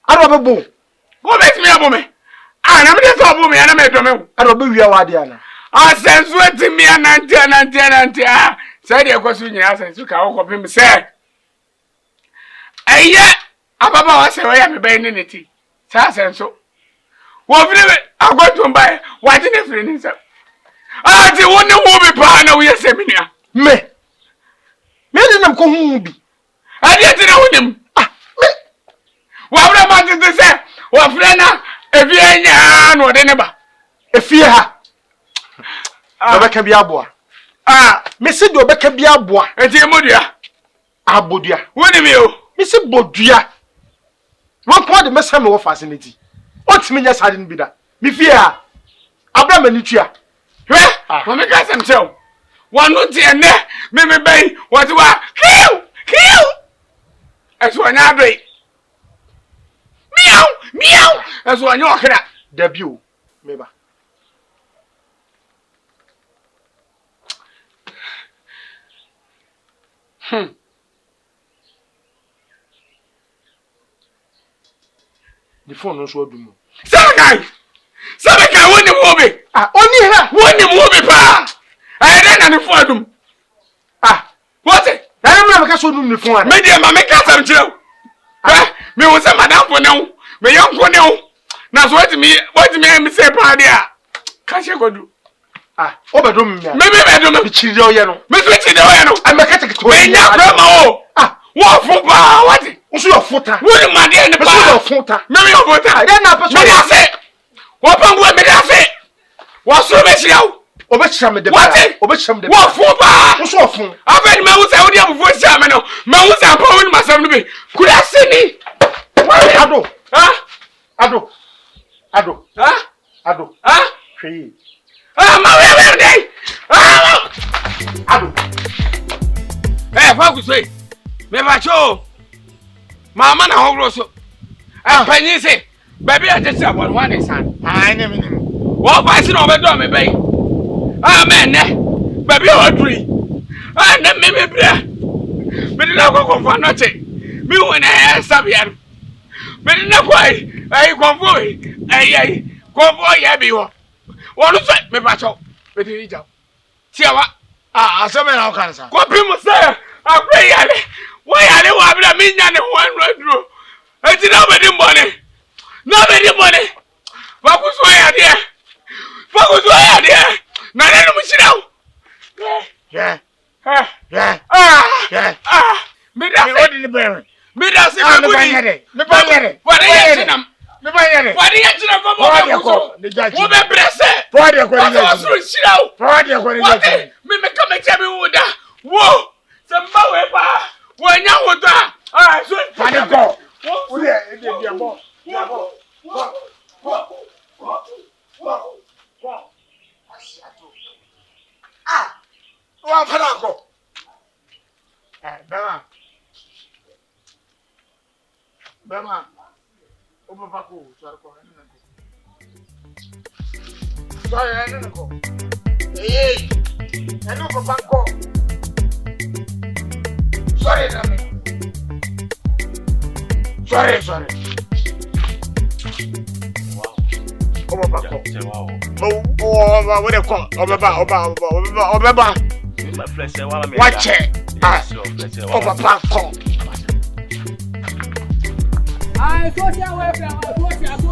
Aro bebo. Go bet me abo me. Na me de so abo me na me do me. Aro be wia wa de ana. Asenso ti me anante. Say de ko so nyina asenso ka wo ko pem say. Eye ababa wa say we ya me ben ni ti. Sa asenso. Wo firi agoto mbae wa ti ne firi ni say. Ti woni wo be pa na wo yese minia. Me de nam ko hu bi. Ade ti na wonim. Me. Wa bra ma ti say wa firi na efie nya na ode ne ba. Efie ha. Obeka bi aboa. Me se do obeka bi aboa. Enti modua. Abodua. Woni me o. Me se bodua. Won po de mesa me wo facility. Otimi nya sade bi da. Me fie ha. Abra mani tua. Hwe? Me ka sem chew. Wonu ti ene me bai what wa. Kill. Eso anya adoi. Miau. Eso anya okra. Debut. Meba. The phone no so do. Sabekai woni mo be. Oni ha. Woni mo be pa. Den na the phone dum. What? Na na me ka so dum the phone. Me dey ma me ka sam chirew. Me wo se madam for ne wo. Me yonko ne wo. Na so what me say pa dia. Ka she godu. Obedum me. Me bedum me chiri o ye no. Me so chiri o ye no. I make it to me nya grandma o. Wo fu pa what? Usu your futa. Wo ni made ne pa. Usu your futa. Me your futa. Den na person. Me dey say. Wo pangu me dey say. Wo so be chirew. Obechira me de ba. Obechira me de. Wo fu pa. Usu ofun. Aven me wo say wo dey amfo sia me no. Me wo say pa wo ni masam no be. Kura sini. Ado. Ado. Hwe. Ma we dey. Ado. Fa ku say. Me ba cho. Mama na hogro so. Panyi say. Baby I just say what one is san. Wo pa si no be do me bai. Amen ne. Baby o duri. Na me bra. Me dey na ko for noche. Me won na sabia. Me dey na ko ai konfo ai konfo ya bi wo. Wo no say me ba cho. Me dey jaw. Tiawa. Aseme na o kan sa. Ko bi mo say akwe yale. Wo yale wa bra me nya ne 100. Eti na be di mbone. Na be di mbone. Ba ku so ya de. Na ne no mchira wo. Yeah. Me da What did the bear? Me da se me budi. Me banyere. What are you tinam? Me banyere. What are you tinam for mo? Wo be brese. For the kwani. What was shira wo? For the kwani. Me come e tell me wo da. Wo. Se mba we pa. Wo nya wo da. So Fani go. Wo dey dey bo. Wa fara ko. Bema. O papa ko, sorry ko. Sorry, ko. Hey. Eno papa ko. Sorry na me. Sorry. Wow. O papa ko. Wow. What they call? Obeba. Watch it. O papa ko. Social welfare, social.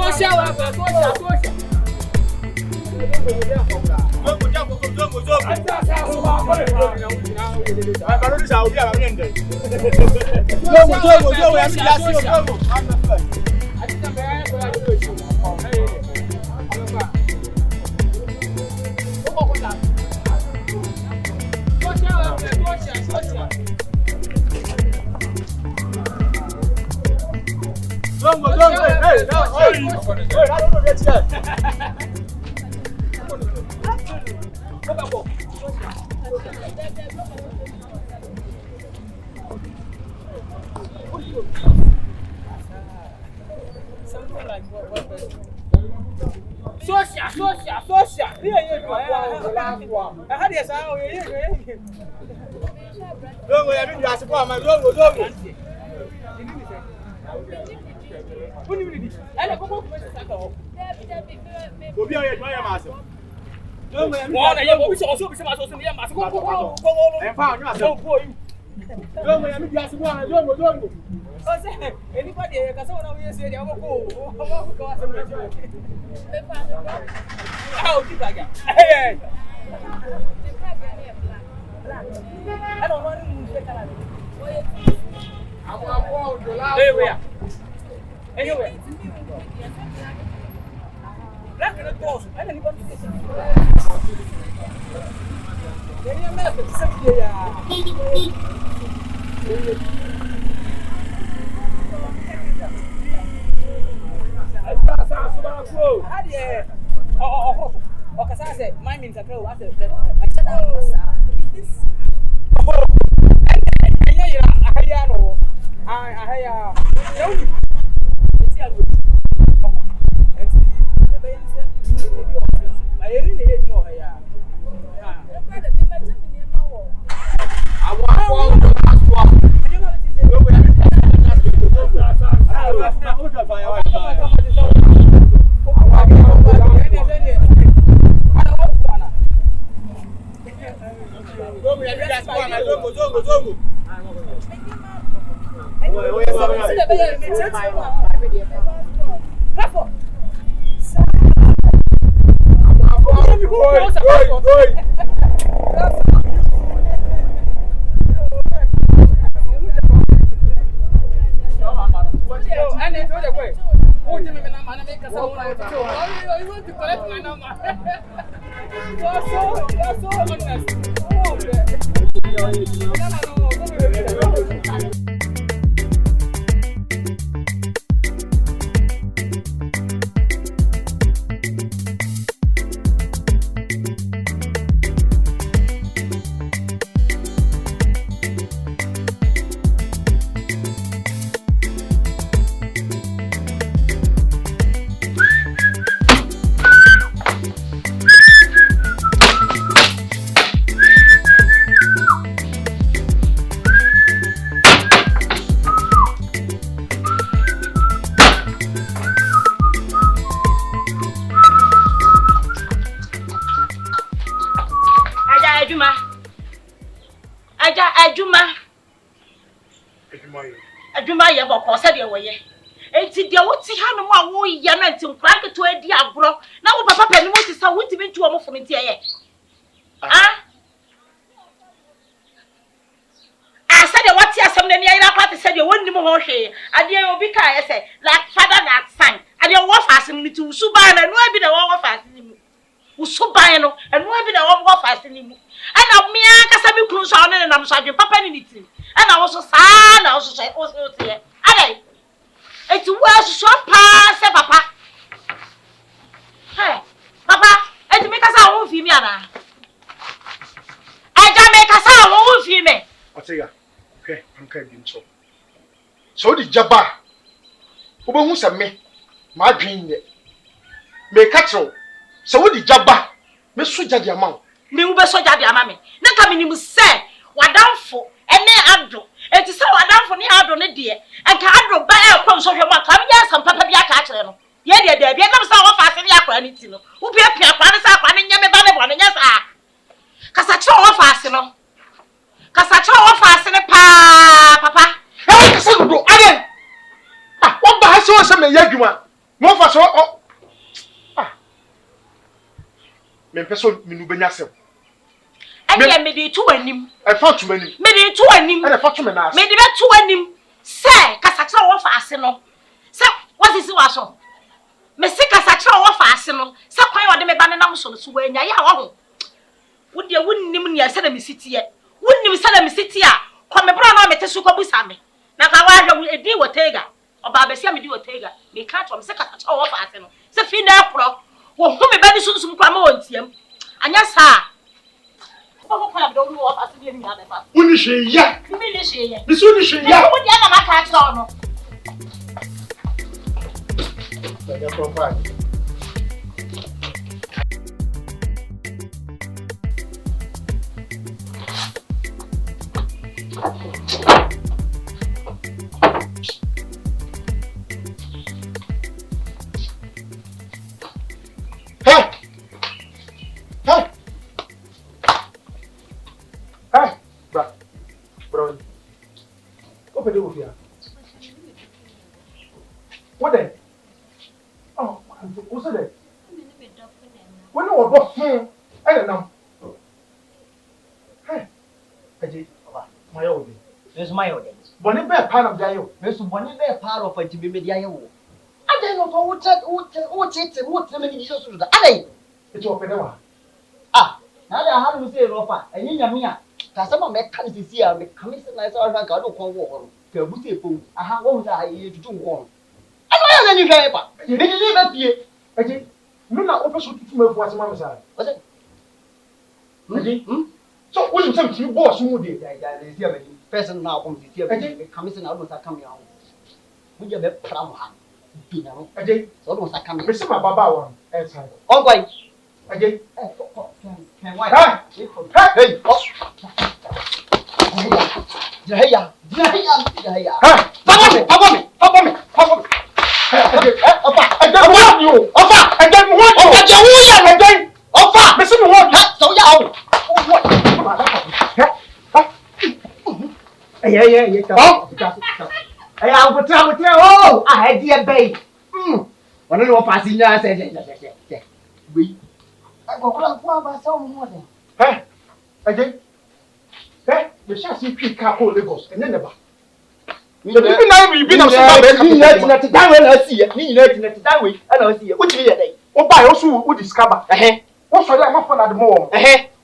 Social welfare, social. Don't go. Hey, I don't know get here. Something like what? Social. Yeah. I had yes, I don't go. I mean, you are supposed to go. Who do you need? I don't go to the Obi aye my master. Don't go. I am also be some master. Go. And found you. Don't go. Don't go. I mean, you are supposed to go. Anybody can say what we say. I will go. How did I get? Hey. I don't want to take a lot. Anyway. Black and the boss. I don't even see my means a crow. I said, Adwuma ye boko se de woye enti de woti ha no ma wo ye na enti nkra keto adi agro na wo papa pani wo ti sa wo ti bi ntu o mo fo nti ye asa de woti asem na ni ayira kwate se de wonni mo ho hwe ade obi ka ye se like father na son ade wo fa asem ni ti usu ba na no abi na wo fa asem ni mu usu ba no eno abi na wo fa asem ni mu ana mi aka bi kunu so ne na so adwe papa ni ti and I was so sad, I was so sad. Ade, it's worse so pass, Papa. Hey, Papa, and make us our own female. I can make us our own female. I'll say, okay, I'm coming so. So the Jabba, who was a me, my dream, me cattle. So the Jabba, Miss Suja the amount. Me will be so daddy, mammy. Not coming, you say, what down for. Ene adro enti se wadanfo ne adro ne de enka adro ba e kwon so hwema ka bia sam papa bia ka akere no ye de de bia nam sa wo fa ase ne akra ne ti no wo bia pia kwa ne sa akra ne nyame ba ne bo ne nya sa kasa che wo fa ase no kasa che wo fa ase ne pa papa e kasa do ade wo ba ha se wo se me yadwuma mo fa so me peso minu benya se anya me de tu anim e fa tu anim me de tu anim e fa tu me na me de be tu anim se kasakira wo fa ase no se wasisi wa so me se kasakira wo fa ase no se kwan wo de me ba ne nam so so wanya ya wo ho wo de wonnim ne ya se na me sitie wonnim se na me sitie a kwa me bra na me te so ko busa me na ka wa hwe edi wotega oba be se me di wotega me ka to me se kasakira wo fa ase no se fi na pro wo hu me ba ni sunsun kwa ma wontiam anya sa Uni she ya. she ye. This one is she. Yeah. What the other catch on? Your profile. Hey! Hey! Hey! Bro. Open the door here. What then? Oh, what's that? When you were both I don't know. Hey, Aji, my old. There's my old. Bonnie bear part of Jayo. Mr. Bonnie bear part of it to be Mediayo. I don't know what's the many issues with the alley. It's open now. Ah, now I have to say, Rofa, and you know, Casama met Kansas here, the commission as I got to call war. The Bussy food, I have what I here to do one. I don't know any driver. You didn't live up here. Aji, no, not opposite to me for some side. Was it? So, what you say to you, boss, who did that? Person now comes here, the commission out was coming out. We have a plum. Aji, so don't I come here. My Baba one, outside. Oh, wait. Aji, can why? Hey, Jaya, Papa me. I don't want you. I don't want you. I don't want you. Offer. Listen to what? So yeah. Yeah. Oh, I had dear babe. One of your passengers said, we. I go on so more. Hey, again. Hey, the chassis see quick car hold Lagos and then never. The people now will be on that way. I see it. That way, and I see it. What do you mean? Oh, by also would discover. What's for that? For that more.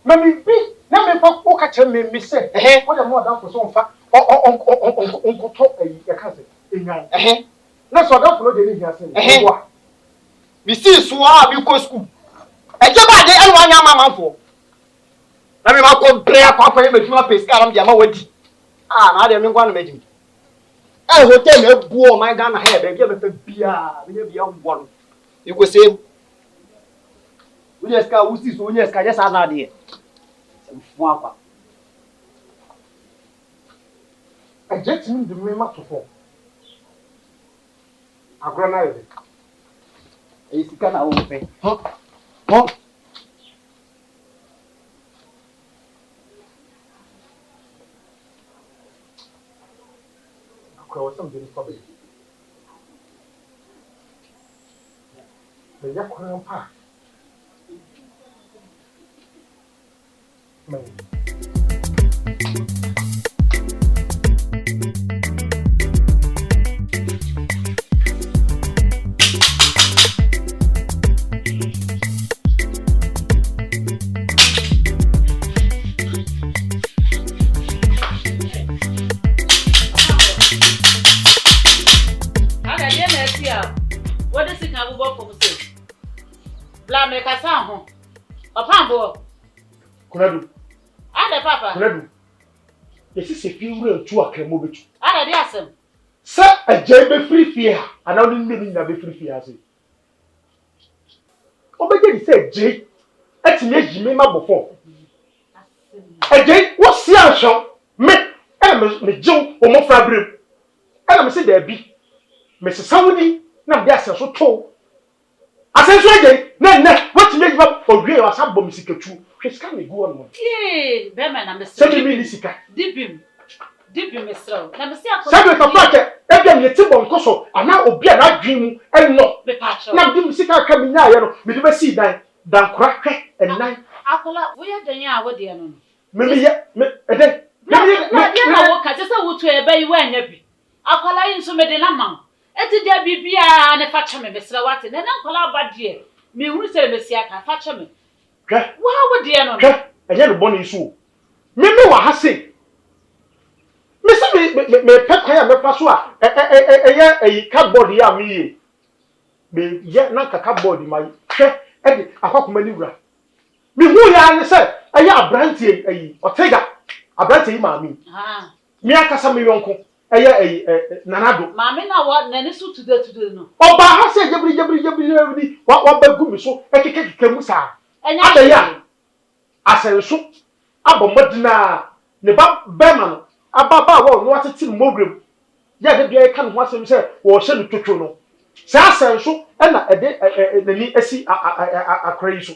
Mammy, now me for what catch me say. What am more down for so far? Uncle talk a cousin. That's what I follow the here. We see Swab, you go school. I just bought the one young for. Let me go play a papa with my face. I'm the wedding. I don't want to make him. I will tell you, boy, my gun ahead and give it a beer. We have one. You could say, we just got who sees when you just an idea. I just mean the memory to fall. A granite. It's kind of open. Huh? Was something public. The Yakuran Park. What is it I will work for myself? Blam make a sound. A pambo. Kunadu. And a papa. Kunadu. This is a few real to a cremobit. And a dear Sir, a jay free fear, and only living a free fear. Obey said, Jay, that's me, Jimmy before. A jay, what's the answer? Me, and Joe, or more fabric. And I'm saying there be Mrs. Saudi. Now there's so tall. I said, no, what to make up for real or some bomb secret. She's coming go on. Yea, Beman, I'm Send me Lisica. Dip him, Mr. Let me see a pocket, and you tip on Coso, and now will be a dream and not the patch. Now, didn't see her coming now, we never see that crack and night. Akola, we are the young with the enemy. Maybe yet, a day. I just want to obey when happy. Akola in so many lamang. Eti dia bibia ne facha me mesra wate na nkola badie me huru se mesia ka facha me hwe wa wo de no hwe enye no boni so me wa ha se me se me pekwa ya me fa so a eye cardboard ya me ye me ye na ka cardboard ma hwe edi akwakoma ni wura me hu ya ne se eye abrantie eye otega abrantie ma mi me akasa me yonko eye nanado maame na wa nani so today no oba ha se jebri wa bagu mi so ekekeke mu sa ada ya asenso abomodina ne ba bema no ababa wo no atete mogrem ya de bia kan ho asem se wo hye no twotwo no sa asenso na ede nani asi akrai so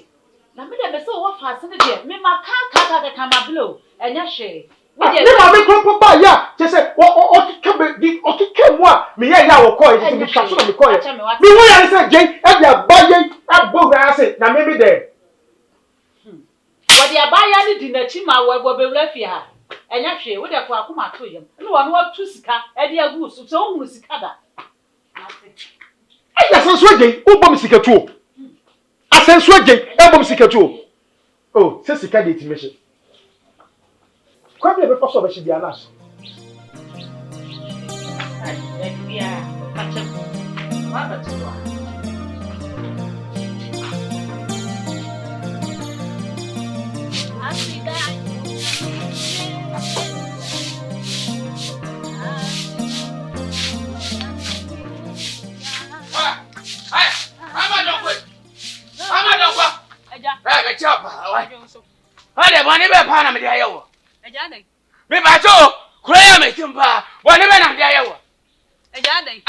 na me de be se wo fa ase ne de me ma ka ma blow enya hwe ni ma me kro pa ya je se o kike mu a me ya wo ko e me twa so na me ko e me wo ya se gen e bia ba yen abogra ase na me de wodi abaya ni di na chi ma wo bewura fi ha enya hwe wo de ko akoma to yam no wo no atu sika e de agu so so hu sika da ya senso gen wo bom sika tuo asenso gen e bom sika tuo oh se sika de timeshe kwa be so be shi bia na ai bia pacha wa ba tu Hade bani be pa na me dia yewo. Eja dai. Me ba to, kura ya me timpa. Bani be na dia yewo. Eja dai.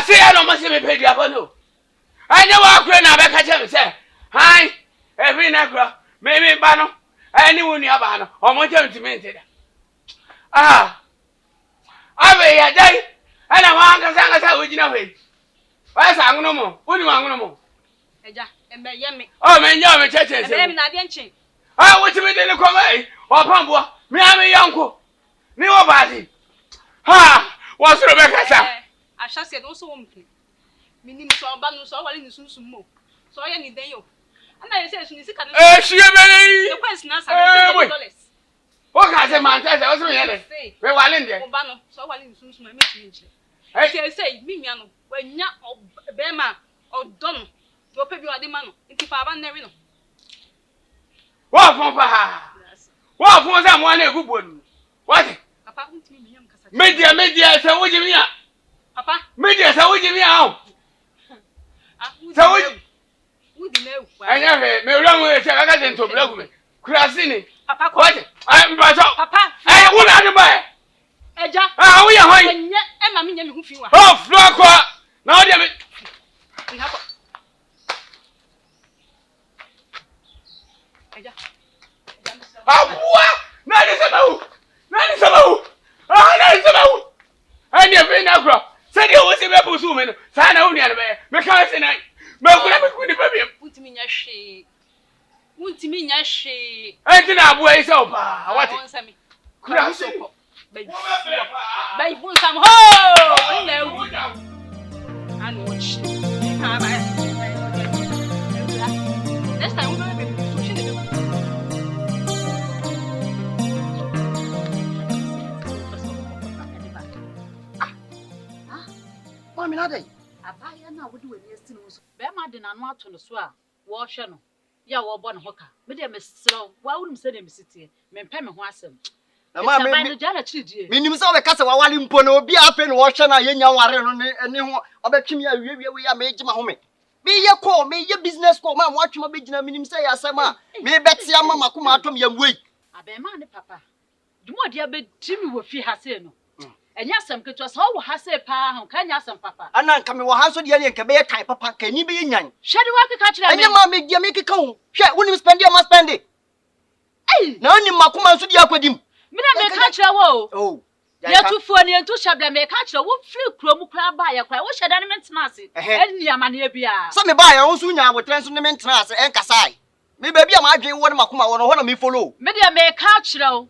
Se ya no ma se me pe dia bono. Anya wa kura na be ka che me se. Hai, every na kura. Me ba no. Ani woni aba no. O mo che ntimi ntida. Abe ya dai. Ana wa anga sanga wojina hwe. Wa sa ngono mo. Woni wa ngono mo. Eja, embe ye me. Oh, me nya me cheche se. Embe me na de nchi. What you mean in the comedy? Or Pambo, me, I'm a uncle. Nobody. What's Rebecca? I shall say also one thing. Meaning, so Banu saw one in the Sumo. So I need day. And I said, she can the question $1. What can I say, man? I was really well in there. Bano, so one in the Sumo. I say, Mimiano, when ya or Bema or Don, your baby or the man, if I have never. What for What for them one a good one? What? Papa, media, so would you mean? Papa, media, so would you mean? So would you know? I never may run with a cousin to block me. Crasini, Papa, what? I'm Papa, I wouldn't buy. Eja, we are high. Emma, me, who feel. Oh, Flock, now, damn it. Nani sababu. Ani afina kro. Sadi o se be busu me no. Sa na uni anabe. Me ka se na. Me kula me kuni baby. Untimi nya hwe. Enti na abu ai se opa. What? Kura se. Bai bu sam ho. Na wu. Ani watch. Ha ba. Next time we go be so she Mami na dey. Abaya na wo de wani esti no so. Be ma de nanu ato no so a wo hwe no. Ya wo bo ne hoka. Me de mesrew. Wa wonum se de mesiti. Me mpa me ho asem. Na ma me no jana chidie. Me nim se we kasa wa wale mpo na obi ape no wo hwe na yenya ware no ne ho obetwim ya wie ya me gima ho me. Me ye call, me ye business call ma mo atwima be gina me nim se ya asem a me beti ama makoma atom yam wei. Abe ma ne papa. Dumo dia be timi wo fi ha se no. Enya asem keto so wo ha se pa ho ka nya asem papa. Ana nka me wo ha so de ne nka be kai papa ka ni be nyan. Hwede wa keka kira me. Enya ma me dia me keka ho. Hwe wonim spend ya ma spend. Na oni makoma so de akwadim. Me na me ka kira wo. Oh. Ya tufuo ne ntu hyabla me ka kira wo free kuro mu kura ba ya kwa wo hyeda ne mentena ase. Eni amane bia. So me ba ya wo so nya abotre so ne mentena ase enkasai. Me ba bia ma adwen wo ne makoma wo no ho na me follow. Me dia me ka kira wo.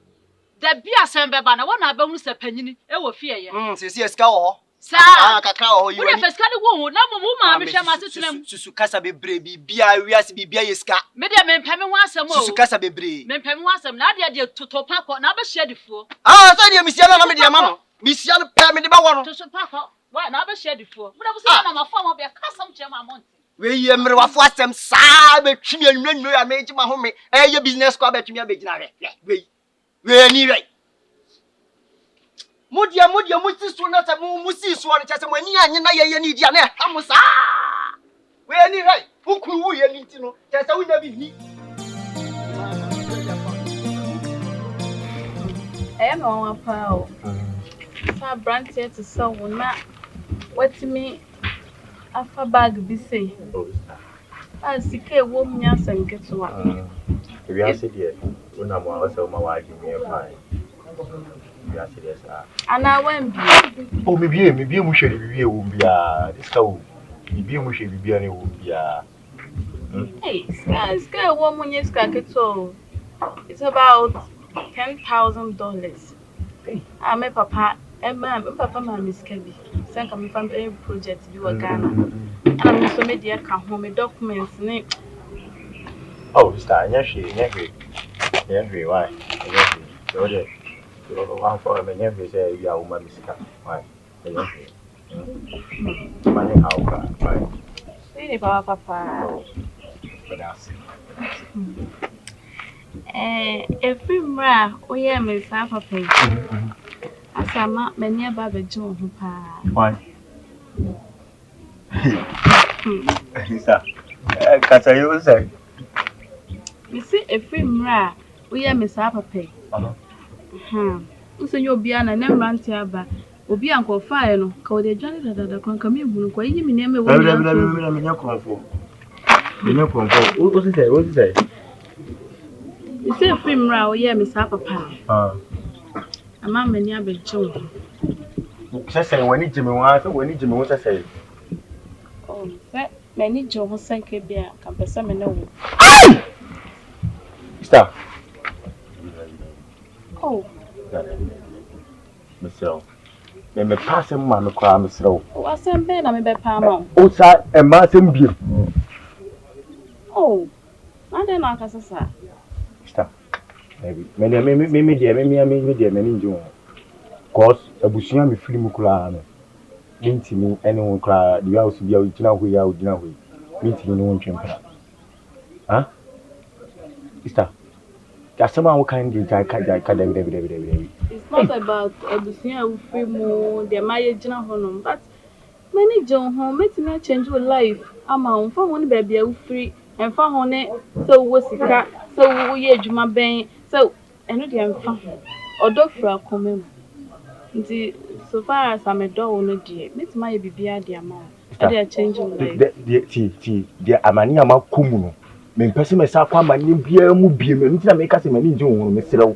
Da bia asem beba na wona aba hu se panyini e wo fie ye. Sesi eska wo. Sa. Kakra wo yiwani. Wo feska de wo na mo ma me hwa ma setenam. Susu kasa bebre bibia wiase bibia yeska. Me dia me mpame ho asem o. Susu kasa bebre. Me mpame ho asem na de totopa ko na ba hia difuo. So dia misia na me dia ma no. Misia no pa me de ba wo no. Totopa ko. Wa na ba hia difuo. Mo da bo se na ma fa mo be kasam che ma monte. We ye mre wafo asem sa betwimi anwanu ya me gima ho me. Ye business ko betwimi abegina we. We ni we. Mudia musisu na sa musisu on chese mani anye na ye ni dia na amusa. We ni right. Ukuru wu ye ni ti no. Chese wu na bi ni. No one power. Sa brand here to sell na what me afa bag bi say. Ah sike wo mnya sanketo a. We are said una mo awase ma wa me fine. We are serious Ana wen bi. Oh me bi mu hwere bi wo bia. This ka wo. Me bi mu hwere bi na wo bia. Hey, ska wo munye ska keto. It's about $10,000. Hey, my papa, papa ma miska bi. Sen kam fam a project bi wa Ghana. And so media ka home documents ni. Oh, sister, nyahwe. Why? So the one for me nyahwe say you are woman miska. Why? Nyahwe. Money how ka? Why? Ni papa. But that's every mra oye me sa papa. Asama many aba be jo ho pa. Why? Sister, kata you say. You see every mra oye me sa papa. Nso nyo bia na ne mranti aba. Obi anko fire no ka o de dwane dada kan ka me hunu ko yi me ne me wo ni. Me nya konfo. What is say? You say free mra o ye me sa papa. Ama mani abejo. Say when ni jimi wa, so when ni jimi wo say. Oh, say mani jo ho sanke bia kan pesa me na wo. Stop. Oh. Mister. Me pass him ma me kwa Mister. O asembe na me be pa ma. O sa e ma sem biem. Oh. Ade na akasa sa. Stop. Maybe. Me dia me njo. Cause abusia me firi mu kura no. Ntimi ene won kura the house bia ugina ho ya ugina ho. Ntimi no won twempra. Huh? Stop. Kasama wo kan di ka David. It's not about abusia wo firi mu de maye gina ho no, but many John ho metimi change your life. Ama won fa won ba bia wo firi enfa ho ne so wo sika so wo ye adwuma ben so eno de enfa odo fra komem nti so far as I'm a door no die metima ye bibia de ama e dey change your life the amani ama kumu no me pese me sa kwa amani bia mu bie me nti na me ka se mani nje won me serew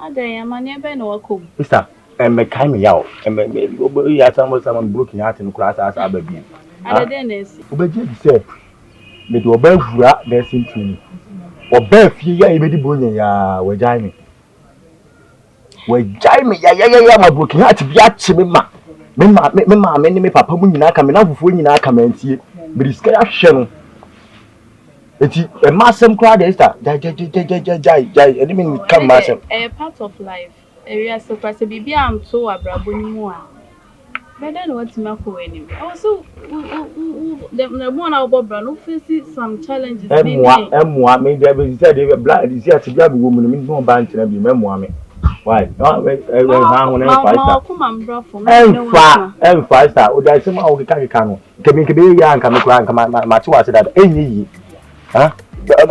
adan amani be na wakom sister me kai me yawo me ya some broken heart no kura asa aba bie adan na esi obeje di se me do oba hura na sintini oba fie ya ebedi Bronya ya wajai me ya ma broken heart bia chi me ma me papa mu nyina aka me na fufuo nyina aka mantie me riska ya hwe no eti e masem kra de sister jai eni me kam masem a part of life area so press bibia am to abrabo ni mu a better than what Timako anyway. Also, the one out of Brown faces some challenges. Moi, maybe I will say they were black. This year, to be a woman, means no band to be memoir. Why? No, come and brought for me. And faster, or there's some of the Kakano. Can be young, come crank, my two said that any. Huh?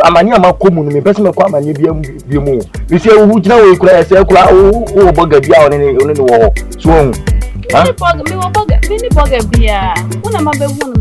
Amania ma komu no me pese me kwa amania bi mu. You say who gina we kura say kura o boga bia oni wo. So Mini burger bia. Una mabe hu no